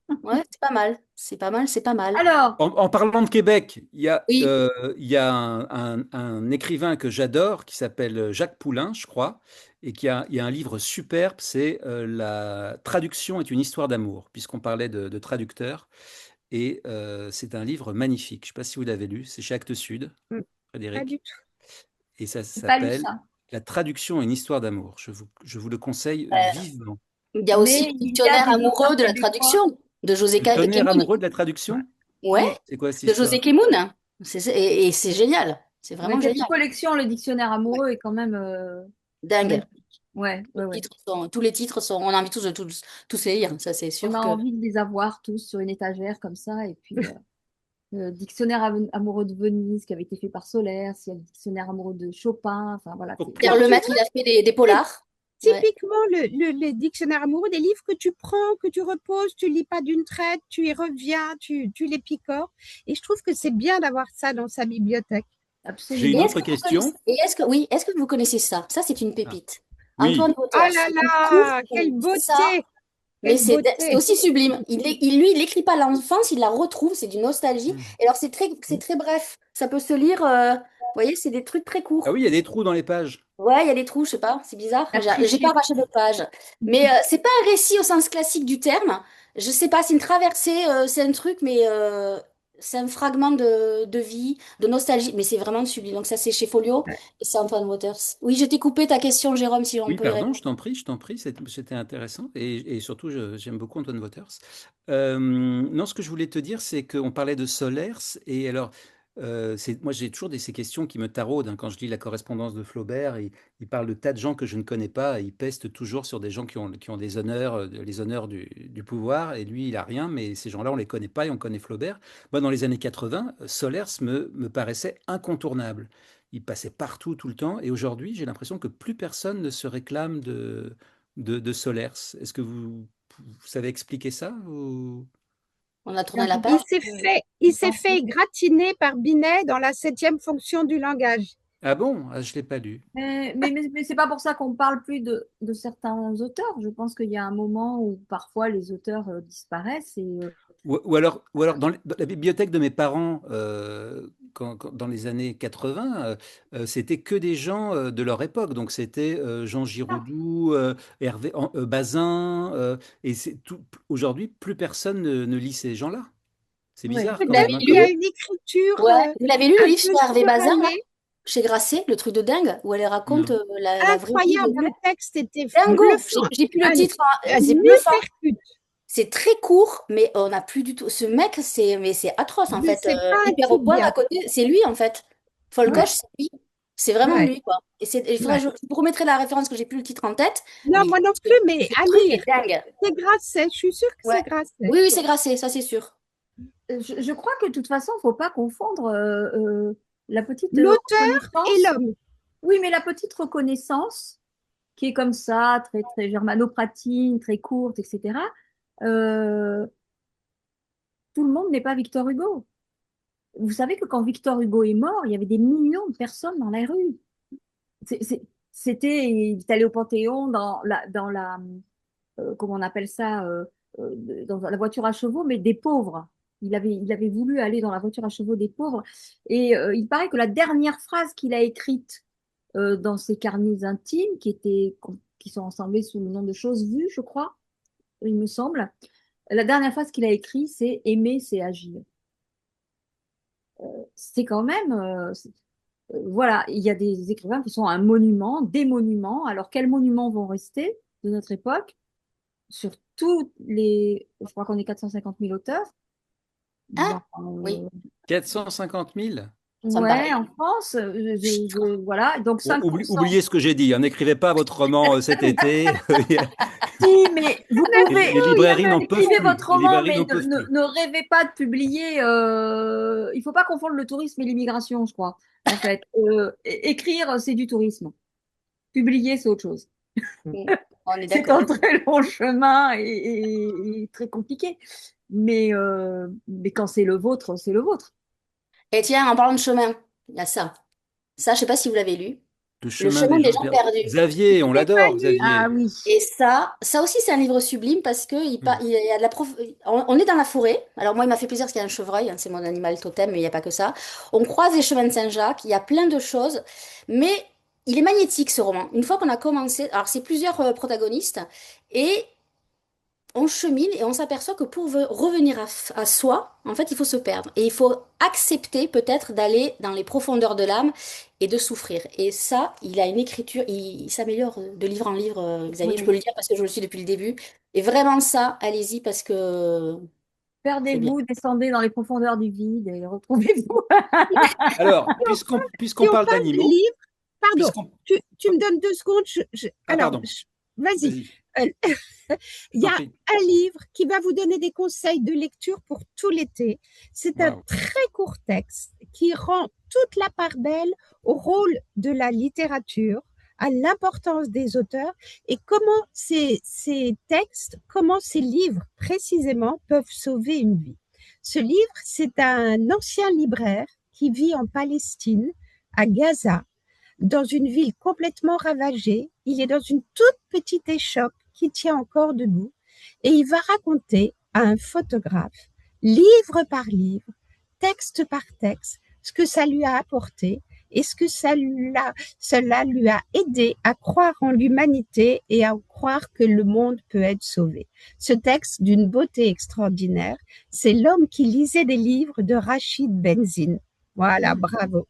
mal. Ouais, c'est pas mal. C'est pas mal, c'est pas mal. Alors, En parlant de Québec, Oui. il y a un écrivain que j'adore qui s'appelle Jacques Poulain, je crois, et il y a un livre superbe, c'est La traduction est une histoire d'amour, puisqu'on parlait de traducteurs. Et c'est un livre magnifique. Je ne sais pas si vous l'avez lu, c'est chez Actes Sud, Mm, pas Frédéric. du tout. Et ça j'ai pas lu s'appelle ça. La traduction est une histoire d'amour. Je vous le conseille Euh, vivement. il y a aussi Mais le il y a dictionnaire des amoureux auteurs de la québécois. traduction de José Le tonnerre Kemoun. amoureux de la Ouais. traduction? Ouais, Oui. C'est quoi cette de José histoire? Kemoun. Et c'est génial. C'est Il a vraiment fait une génial. collection, le dictionnaire Ouais. amoureux est quand même Dingue. magnifique. Ouais, ouais, ouais. Tous les titres sont, on a envie tous les lire. Ça, c'est On sûr a que. envie de les avoir tous sur une étagère comme ça. Et puis, le dictionnaire amoureux de Venise qui avait été fait par Solers, il y a le dictionnaire amoureux de Chopin. Enfin, voilà. Pour, Pierre pour, Tu Lemaitre, il vois, a fait des c'est polars. Ouais. typiquement le dictionnaire amoureux, des livres que tu prends, que tu reposes, tu lis pas d'une traite, tu y reviens, tu les picores. Et je trouve que c'est bien d'avoir ça dans sa bibliothèque. j'ai Et une Absolument. est-ce autre que vous connaissez, question. et est-ce que, oui, est-ce que vous connaissez ça? Ça, c'est une Ah, pépite. Antoine oui, Ah Waters. là Il court là, quelle ça, beauté, mais quelle c'est beauté. aussi sublime. Lui, il n'écrit pas l'enfance, il la retrouve, c'est du nostalgie. Et alors, c'est très bref. Ça peut se lire, vous voyez, c'est des trucs très ah courts. oui, il y a des trous dans les pages. Ouais, il y a des trous, je sais pas, c'est bizarre. La J'ai pas triché. arraché de page. Mais c'est pas un récit au sens classique du terme. Je sais pas, c'est une traversée, c'est un truc, mais c'est un fragment de vie, de nostalgie. Mais c'est vraiment sublime. Donc ça, c'est chez Folio et c'est Antoine Waters. Oui, je t'ai coupé ta question, Jérôme, si on Oui, peut y pardon, répondre. je t'en prie, c'était intéressant et surtout, j'aime beaucoup Antoine Waters. Non, ce que je voulais te dire, c'est qu'on parlait de Solers et alors, moi j'ai toujours ces questions qui me taraudent hein, quand je lis la correspondance de Flaubert. Il parle de tas de gens que je ne connais pas, et il peste toujours sur des gens qui ont des honneurs, les honneurs du pouvoir et lui, il a rien, mais ces gens-là, on les connaît pas et on connaît Flaubert. Moi, dans les années 80, Solers me paraissait incontournable. Il passait partout, tout le temps. Et aujourd'hui, j'ai l'impression que plus personne ne se réclame de Solers. Est-ce que vous savez expliquer ça On a C'est tourné un la peu page. Il s'est fait égratigner par Binet dans la 7e fonction du langage. Ah bon? Ah, je ne l'ai pas lu. Mais c'est pas pour ça qu'on parle plus de certains auteurs. Je pense qu'il y a un moment où parfois les auteurs disparaissent et Ou alors dans la bibliothèque de mes parents, dans les années 80, c'était que des gens de leur époque. Donc c'était Jean Giraudoux, Bazin, et aujourd'hui, plus personne ne lit ces gens-là. C'est ouais. bizarre Vous quand Peut-être même, l'avez hein, qu'il quand y lu? a même. une écriture Ouais. Vous l'avez lu, le un livre peu sur Hervé Bazin, là, surannée. chez Grasset, le truc de dingue, où elle raconte Non. la vraie vie de Incroyable, le texte était Dingo. bluffant. J'ai plus le Un, titre, hein. un C'est bluffant. uppercut. c'est très court, mais on n'a plus du tout. Ce mec, c'est atroce en Mais fait. c'est pas un Hyper au type point bien. à côté, c'est lui en fait. Ouais, Folcoche, c'est lui. C'est vraiment ouais, lui, quoi. Et il faudrait, ouais. je vous remettrai la référence que j'ai plus le titre en tête, Non, mais moi non plus, mais ce à truc lire. est dingue. C'est Grasset, je suis sûre que Ouais. c'est Grasset. Oui, oui, c'est Grasset, ça c'est sûr. Je crois que de toute façon, il ne faut pas confondre la petite L'auteur et reconnaissance. l'homme. Oui, mais la petite reconnaissance qui est comme ça, très, très germanopratine, très courte, etc. euh, Tout le monde n'est pas Victor Hugo. Vous savez que quand Victor Hugo est mort, il y avait des millions de personnes dans la rue. C'est- c'est- il est allé au Panthéon comment on appelle ça, dans la voiture à chevaux, mais des pauvres. Il avait voulu aller dans la voiture à chevaux des pauvres. Et il paraît que la dernière phrase qu'il a écrite dans ses carnets intimes, qui sont ensemblés sous le nom de choses vues, je crois, il me semble, la dernière phrase qu'il a écrite, c'est aimer, c'est agir. C'est quand même, voilà, il y a des écrivains qui sont un monument, des monuments. Alors, quels monuments vont rester de notre époque sur tous je crois qu'on est 450 000 auteurs. Hein? Ben, Oui, 450 000. ça me ouais, paraît. en France, voilà, donc Bon, 5%. oubliez ce que j'ai dit, hein, n'écrivez pas votre roman cet été. Si, mais vous pouvez Les librairies n'en peuvent écrire plus. votre Les roman, librairies mais n'en peuvent plus. ne rêvez pas de publier. Il faut pas confondre le tourisme et l'immigration, je crois. En fait, écrire, c'est du tourisme. Publier, c'est autre chose. Mm. On est C'est un d'accord. très long chemin et très compliqué. Mais quand c'est le vôtre, c'est le vôtre. Et tiens, en parlant de chemin, il y a ça. Ça, je sais pas si vous l'avez lu. Le Le chemin chemin des des gens gens perdus. perdus. Xavier, on Je l'ai pas l'adore, lu. Ah Xavier. oui. Et ça aussi, c'est un livre sublime parce que Hmm. il y a de la on est dans la forêt. Alors moi, il m'a fait plaisir parce qu'il y a un chevreuil, hein, c'est mon animal totem, mais il n'y a pas que ça. On croise les chemins de Saint-Jacques, il y a plein de choses, mais il est magnétique ce roman. Une fois qu'on a commencé, alors c'est plusieurs protagonistes et on chemine et on s'aperçoit que pour revenir à soi, en fait, il faut se perdre. Et il faut accepter peut-être d'aller dans les profondeurs de l'âme et de souffrir. Et ça, il a une écriture, il s'améliore de livre en livre, Xavier. Je peux Oui. le dire parce que je le suis depuis le début. Et vraiment ça, allez-y parce que c'est bien. Perdez-vous, descendez dans les profondeurs du vide et retrouvez-vous. Alors, Si puisqu'on on parle parle des d'animaux, livres, pardon, puisqu'on... tu me donnes 2 secondes. Ah, Alors, pardon, vas-y. vas-y, Euh, je Il y t'en a prie. un livre qui va vous donner des conseils de lecture pour tout l'été. C'est un Waouh. très court texte qui rend toute la part belle au rôle de la littérature, à l'importance des auteurs et comment ces textes, comment ces livres précisément peuvent sauver une vie. Ce livre, c'est un ancien libraire qui vit en Palestine, à Gaza, dans une ville complètement ravagée. Il est dans une toute petite échoppe qui tient encore debout et il va raconter à un photographe, livre par livre, texte par texte, ce que ça lui a apporté et ce que cela lui a aidé à croire en l'humanité et à croire que le monde peut être sauvé. Ce texte d'une beauté extraordinaire, c'est L'homme qui lisait des livres de Rachid Benzine. Voilà, bravo.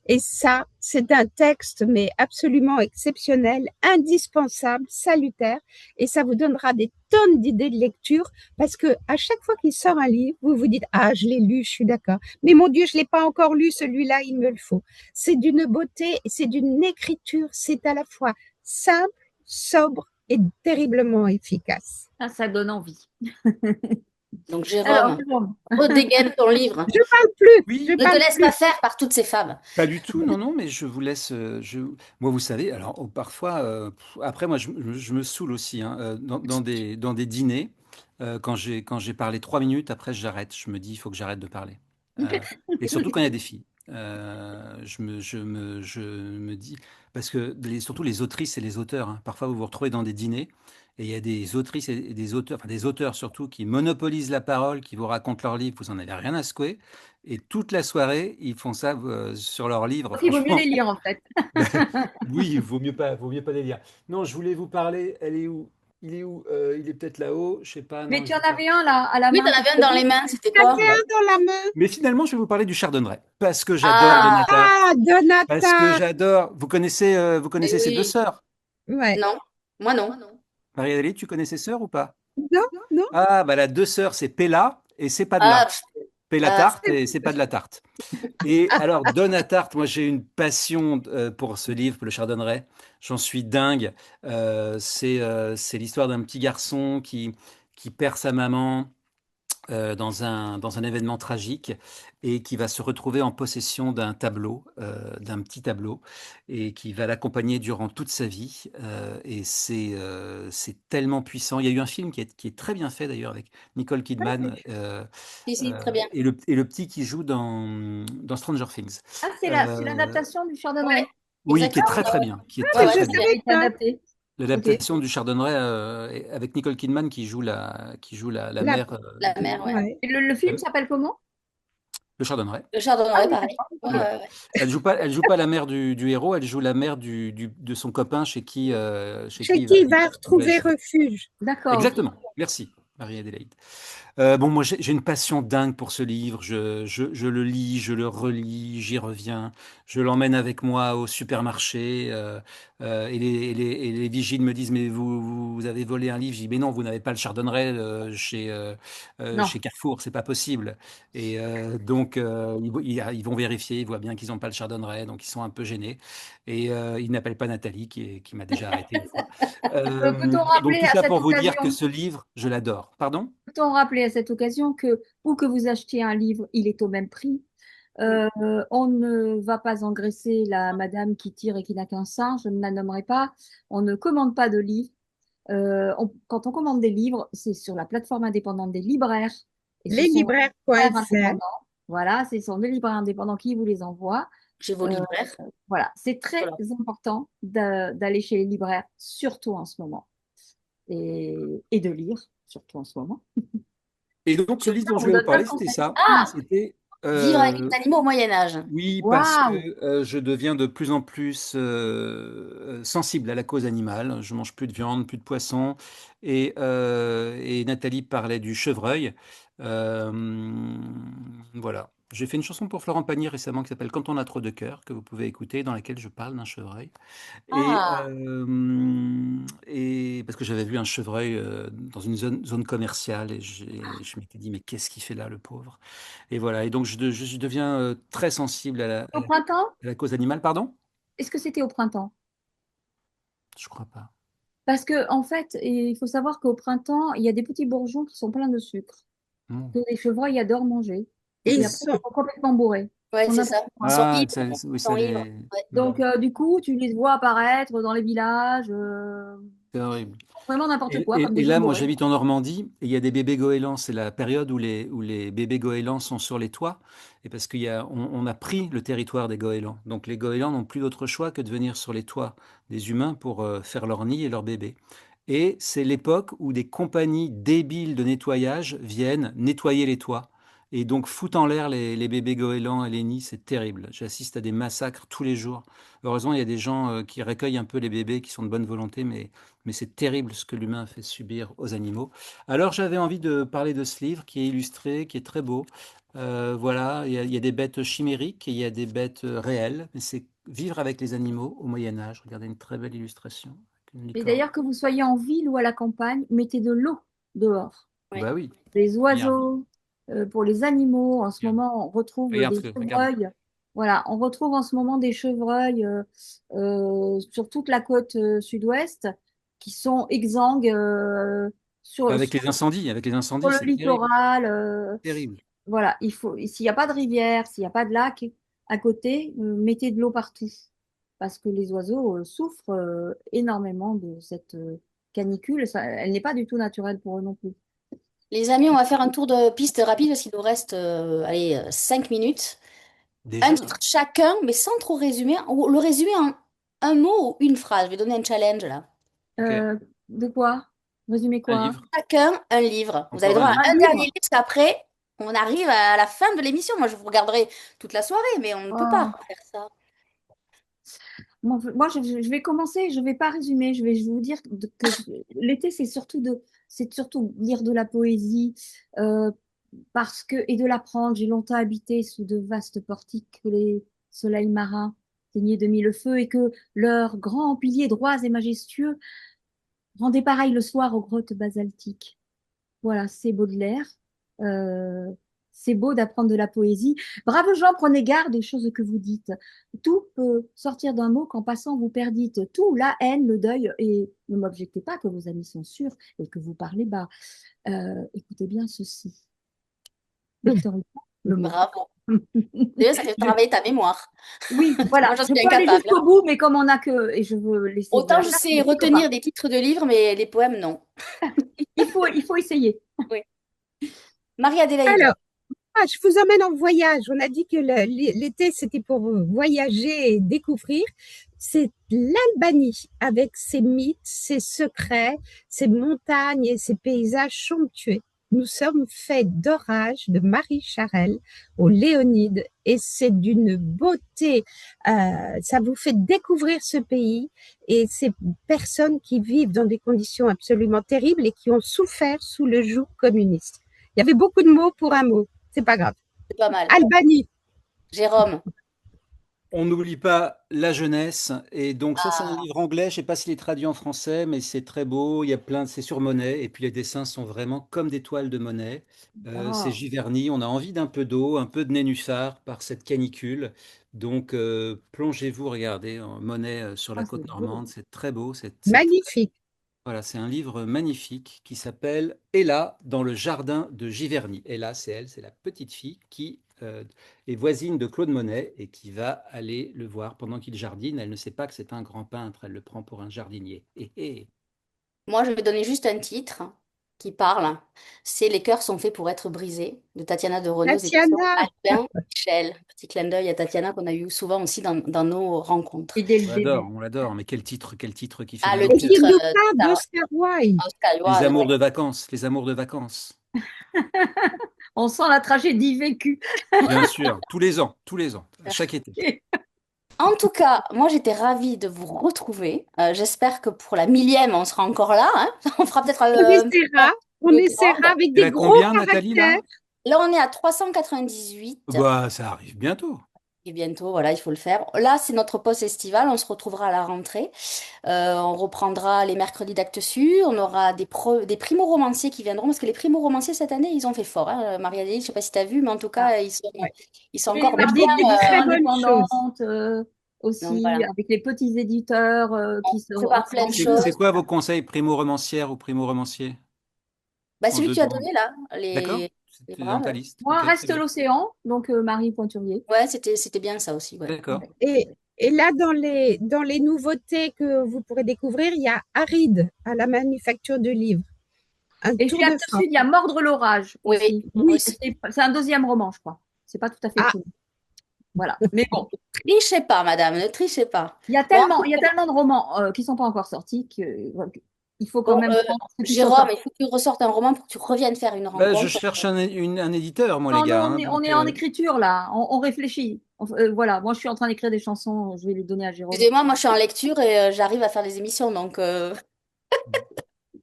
Et ça, c'est un texte, mais absolument exceptionnel, indispensable, salutaire, et ça vous donnera des tonnes d'idées de lecture, parce que à chaque fois qu'il sort un livre, vous vous dites, ah, je l'ai lu, je suis d'accord. Mais mon Dieu, je l'ai pas encore lu, celui-là, il me le faut. C'est d'une beauté, c'est d'une écriture, c'est à la fois simple, sobre et terriblement efficace. Ah, ça donne envie. Donc Alors, Jérôme, Jérôme, redégaine ton livre. Je parle plus, je Oui, Ne te parle laisse plus. pas faire par toutes ces femmes. pas du tout, non, non, mais je vous laisse. Moi, vous savez, alors parfois, après, moi, je me saoule aussi hein, dans des dîners. Quand j'ai parlé 3 minutes, après, j'arrête. Je me dis, il faut que j'arrête de parler. Euh, et surtout quand il y a des filles. Je me dis, parce que surtout les autrices et les auteurs, hein, parfois vous vous retrouvez dans des dîners et il y a des autrices et des auteurs, enfin des auteurs surtout, qui monopolisent la parole, qui vous racontent leurs livres, vous en avez rien à secouer. Et toute la soirée, ils font ça sur leurs livres, donc il vaut mieux franchement. les lire en fait. Ben, oui, vaut mieux pas les lire. Non, je voulais vous parler. Elle est où? Il est où? Il est peut-être là-haut. Je sais pas. Mais Non, tu je en l'ai pas. avais un là à la Oui, main t'en que avais tu un as dans dit. les mains, c'était Ça quoi? fait un dans la main. Mais finalement, je vais vous parler du chardonneret parce que j'adore Ah, Donata. Ah, Parce que Donata. j'adore. Vous mais connaissez ces deux oui. sœurs? Ouais. Non, moi non. Marie-Adélie, tu connais ses sœurs ou pas? Non, non. Ah, bah la deux sœurs, c'est Pella et c'est pas de Ah, là. Pella ah, tarte et c'est pas de la tarte. Et alors, Donatarte, moi j'ai une passion pour ce livre, Le Chardonneret. J'en suis dingue. C'est l'histoire d'un petit garçon qui perd sa maman dans un événement tragique et qui va se retrouver en possession d'un tableau, d'un petit tableau, et qui va l'accompagner durant toute sa vie. Et c'est tellement puissant. Il y a eu un film qui est très bien fait d'ailleurs avec Nicole Kidman si, si, très bien. et le petit qui joue dans Stranger Things. Ah, c'est Euh, l'adaptation du Ouais, Chardonneret. oui, qui est exactement. très très bien, qui est Ouais, très Mais ouais, je très très bien. bien. Ça a savais été pas. adapté. Ok. L'adaptation du Chardonneret avec Nicole Kidman qui joue la La, mère La mer, ouais. ouais. Et le film la- s'appelle comment? le Chardonneret. Le Ah chardonneret, oui, pareil. d'accord. Ouais, Ok. Ouais. ouais, ouais. Elle joue pas la mère du héros, elle joue la mère de son copain chez Chez qui qui il va il va retrouver échouer. refuge. D'accord, ok. Exactement. Merci, Marie-Adélaïde. Bon, moi, j'ai une passion dingue pour ce livre. Je le lis, je le relis, j'y reviens. Je l'emmène avec moi au supermarché. Et les vigiles me disent, mais vous avez volé un livre. Je dis, mais non, vous n'avez pas le Chardonneret Non. chez Carrefour, c'est pas possible. Et donc, ils vont vérifier, ils voient bien qu'ils n'ont pas le Chardonneret, donc ils sont un peu gênés. Et ils n'appellent pas Nathalie, qui m'a déjà arrêté une fois. Peut-on Donc, rappeler tout à ça cette pour vous dire que occasion, ce livre, je l'adore. Pardon? peut-on rappeler à cette occasion que où que vous achetiez un livre, il est au même prix. Mm. Euh, on ne va pas engraisser la madame qui tire et qui n'a qu'un sein, je ne la nommerai pas. On ne commande pas de livres. Quand on commande des livres, c'est sur la plateforme indépendante des libraires. Et ce sont des libraires Leslibraires.fr. indépendants. Voilà, ce sont des libraires indépendants qui vous les envoient. Chez vos Euh, libraires. voilà, c'est très Voilà. important d'aller chez les libraires, surtout en ce moment, et de lire, surtout en ce moment. Et donc, le Je- livre dont On je vous vais vous donne plein parler, de c'était conseils. ça. Ah, C'était, Vivre avec euh, les animaux au Moyen Âge. oui, parce que waouh! je deviens de plus en plus sensible à la cause animale. Je mange plus de viande, plus de poisson. Et Nathalie parlait du chevreuil. Euh, voilà. J'ai fait une chanson pour Florent Pagny récemment qui s'appelle Quand on a trop de cœur, que vous pouvez écouter, dans laquelle je parle d'un chevreuil. Et, Ah, euh, et parce que j'avais vu un chevreuil dans une zone commerciale et je m'étais dit, mais qu'est-ce qu'il fait là, le pauvre? Et voilà. Et donc, je deviens très sensible à la, à Au la- printemps? à la cause animale. Pardon? Est-ce que c'était au printemps? Je crois pas. Parce que, en fait, il faut savoir qu'au printemps, il y a des petits bourgeons qui sont pleins de sucre, Non. que les chevreuils adorent manger. Et Et ils après, ils sont, sont complètement bourrés. Ils ouais, font c'est n'importe ça. Ils quoi. sont Ah, ivres. oui, Ils ça sont ivres. les. Ouais. Donc, du coup, tu les vois apparaître dans les villages, C'est horrible. vraiment n'importe Et, quoi, comme et- des et gens là, moi, bourrés. j'habite en Normandie et il y a des bébés goélands. C'est la période où les bébés goélands sont sur les toits. Et parce qu'on a pris le territoire des goélands. Donc, les goélands n'ont plus d'autre choix que de venir sur les toits des humains pour faire leur nid et leurs bébés. Et c'est l'époque où des compagnies débiles de nettoyage viennent nettoyer les toits. Et donc foutent en l'air les bébés goélands et les nids. C'est terrible. J'assiste à des massacres tous les jours. Heureusement, il y a des gens qui recueillent un peu les bébés qui sont de bonne volonté, mais c'est terrible ce que l'humain fait subir aux animaux. Alors j'avais envie de parler de ce livre qui est illustré, qui est très beau. Voilà, il y a des bêtes chimériques et il y a des bêtes réelles. Mais c'est vivre avec les animaux au Moyen Âge. Regardez une très belle illustration avec une Et licorne. d'ailleurs, que vous soyez en ville ou à la campagne, mettez de l'eau dehors. Ouais. Bah oui, Les regarde, oiseaux, pour les animaux, en ce regarde, moment, on retrouve regarde, des regarde. chevreuils. Voilà, on retrouve en ce moment des chevreuils sur toute la côte sud-ouest qui sont exsangues Avec les sur incendies, le c'est terrible, littoral. terrible. Voilà, s'il n'y a pas de rivière, s'il n'y a pas de lac à côté, mettez de l'eau partout. Parce que les oiseaux souffrent énormément de cette canicule. Elle n'est pas du tout naturelle pour eux non plus. Les amis, on va faire un tour de piste rapide parce qu'il nous reste allez, 5 minutes. Un Déjà, titre chacun, mais sans trop résumer. Ou le résumer en un mot ou une phrase. Je vais donner un challenge là. ok, Euh, de quoi? Résumer un quoi? livre, Chacun un livre. Vous avez encore un droit livre. à Un un dernier livre? livre, parce qu'après, on arrive à la fin de l'émission. Moi, je vous regarderai toute la soirée, mais on ne peut Oh. pas faire ça. Moi, je vais commencer, je ne vais pas résumer, je vais vous dire que l'été, c'est surtout lire de la poésie, euh, et de l'apprendre. J'ai longtemps habité sous de vastes portiques que les soleils marins teignaient de mille feux et que leurs grands piliers droits et majestueux rendaient pareil le soir aux grottes basaltiques. Voilà, c'est Baudelaire. Euh, c'est beau d'apprendre de la poésie. Braves gens, prenez garde aux choses que vous dites. Tout peut sortir d'un mot qu'en passant vous perdîtes. Tout, la haine, le deuil. Et ne m'objectez pas que vos amis sont sûrs et que vous parlez bas. Écoutez bien ceci. Victor Hugo, le mot. Bravo. Déjà, ça fait travailler ta mémoire. Oui, voilà. Moi, j'en Je suis peux aller incapable. jusqu'au bout, mais comme on a que... Et je veux laisser de Autant la je place, sais je ne peux retenir pas. des titres de livres, mais les poèmes, non. Il faut essayer. Oui. Marie-Adélaïde. Alors, je vous emmène en voyage. On a dit que l'été, c'était pour voyager et découvrir. C'est l'Albanie, avec ses mythes, ses secrets, ses montagnes et ses paysages somptueux. Nous sommes faits d'orages de Marie Charelle au Léonide et c'est d'une beauté. Ça vous fait découvrir ce pays et ces personnes qui vivent dans des conditions absolument terribles et qui ont souffert sous le joug communiste. Il y avait beaucoup de mots pour un mot. C'est pas grave. C'est pas mal. Albanie. Jérôme. On n'oublie pas la jeunesse. Et donc, ça, c'est un Ah, livre anglais. Je ne sais pas s'il est traduit en français, mais c'est très beau. Il y a plein c'est sur Monet. Et puis, les dessins sont vraiment comme des toiles de Monet. C'est Ah, Giverny. On a envie d'un peu d'eau, un peu de nénuphar par cette canicule. Donc, plongez-vous, regardez Monet sur la c'est côte beau. normande. C'est très beau. Magnifique. Voilà, c'est un livre magnifique qui s'appelle Ella dans le jardin de Giverny. Ella, c'est elle, c'est la petite fille qui est voisine de Claude Monet et qui va aller le voir pendant qu'il jardine. Elle ne sait pas que c'est un grand peintre, elle le prend pour un jardinier. moi, je vais donner juste un titre qui parle. C'est Les cœurs sont faits pour être brisés de Tatiana de Renaud aux éditions Tatiana. Albin Michel. Petit clin d'œil à Tatiana qu'on a eu souvent aussi dans nos rencontres. Et dès le début. On l'adore, mais quel titre qui fait Ah, mal le au Et cœur. qui titre, nous parle ça, d'Oscar Wilde. Oscar Les Wilde, amours ouais. de vacances, les amours de vacances. On sent la tragédie vécue. Bien sûr, tous les ans, chaque été. En tout cas, moi j'étais ravie de vous retrouver. J'espère que pour la millième, on sera encore là, hein. On fera peut-être On un petit peu essaiera. On plus essaiera grande. avec Elle des a gros combien, Nathalie, là? caractères. Là, on est à 398. Bah, ça arrive bientôt. Et bientôt, voilà, il faut le faire. Là, c'est notre pause estivale. On se retrouvera à la rentrée. On reprendra les mercredis d'Actes On aura des primo-romanciers qui viendront. Parce que les primo-romanciers, cette année, ils ont fait fort, hein. Marie-Adélie, je ne sais pas si tu as vu, mais en tout Ah, cas, Ouais. ils sont et les encore bien. mardis de Des l'édition très bonnes choses. indépendante Donc aussi, voilà, avec les petits éditeurs on qui se prépare plein de C'est choses. quoi vos conseils primo-romancières ou primo-romanciers Bah, en celui que deux tu as secondes? donné là, D'accord? les C'était dans braves. ta liste. Moi, Ok, très reste bien. l'océan, donc Marie Pointurier. Ouais, c'était bien ça aussi, ouais. D'accord. Et, et là, dans les nouveautés que vous pourrez découvrir, il y a Aride à la manufacture de livres. Un Et tour chez de Actes force. Sud, il y a Mordre l'orage Oui, aussi. moi Oui. aussi. C'est un deuxième roman, je crois. C'est pas tout à fait Ah, fini. Voilà. Mais bon, Trichez pas, madame, ne trichez pas. il y a Bon, tellement de romans qui sont pas encore sortis qu'il faut quand bon, même prendre ce qui sont Jérôme, sortis. il faut que tu ressortes un roman pour que tu reviennes faire une Bah, je rencontre. cherche un éditeur, moi, les Non, gars, non, hein, on donc, est en écriture là. On réfléchit. Voilà, moi je suis en train d'écrire des chansons. Je vais les donner à Jérôme. Excusez-moi, moi je suis en lecture et j'arrive à faire des émissions, donc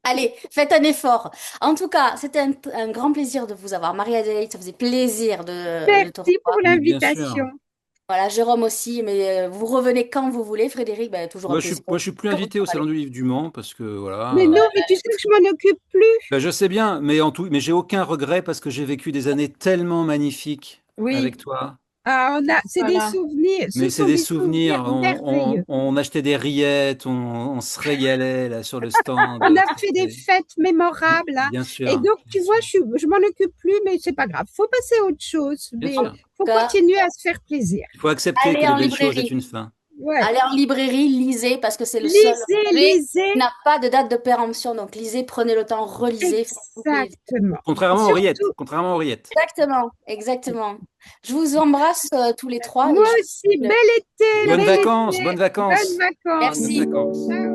allez, faites un effort. En tout cas, c'était un grand plaisir de vous avoir. Marie-Adélaïde, ça faisait plaisir de te merci pour revoir. mais bien sûr. l'invitation. Voilà, Jérôme aussi, mais vous revenez quand vous voulez. Frédéric, ben, toujours un plaisir. Moi, je suis plus invité au Salon du Livre du Mans parce que, Mais voilà. non, mais tu sais que je m'en occupe plus. Bah, je sais bien, mais j'ai aucun regret parce que j'ai vécu des années tellement magnifiques avec Oui, toi. Ah, c'est des voilà. souvenirs. Ce Mais c'est sont des des souvenirs souvenirs. merveilleux. On achetait des rillettes, on se régalait là sur le stand. On a fait des fêtes mémorables, hein. Bien Et sûr, donc, bien tu vois, sûr, je m'en occupe plus, mais c'est pas grave. Faut passer à autre chose. bien En Mais tout sûr. faut cas, continuer à se faire plaisir. Il faut accepter que allez les en belles choses aient librairie. une fin. Ouais. Allez en librairie, lisez, parce que c'est le seul Lisez, objet lisez. qui n'a pas de date de péremption. Donc lisez, prenez le temps, relisez, faites-vous plaisir. Exactement. Et Contrairement aux rillettes. surtout, Contrairement aux rillettes. Exactement, exactement. Je vous embrasse tous les trois moi et je vous aussi, dis bel été, le Bonnes bel vacances, été. bonnes Bonnes vacances. vacances. Bonnes merci. vacances. Ciao.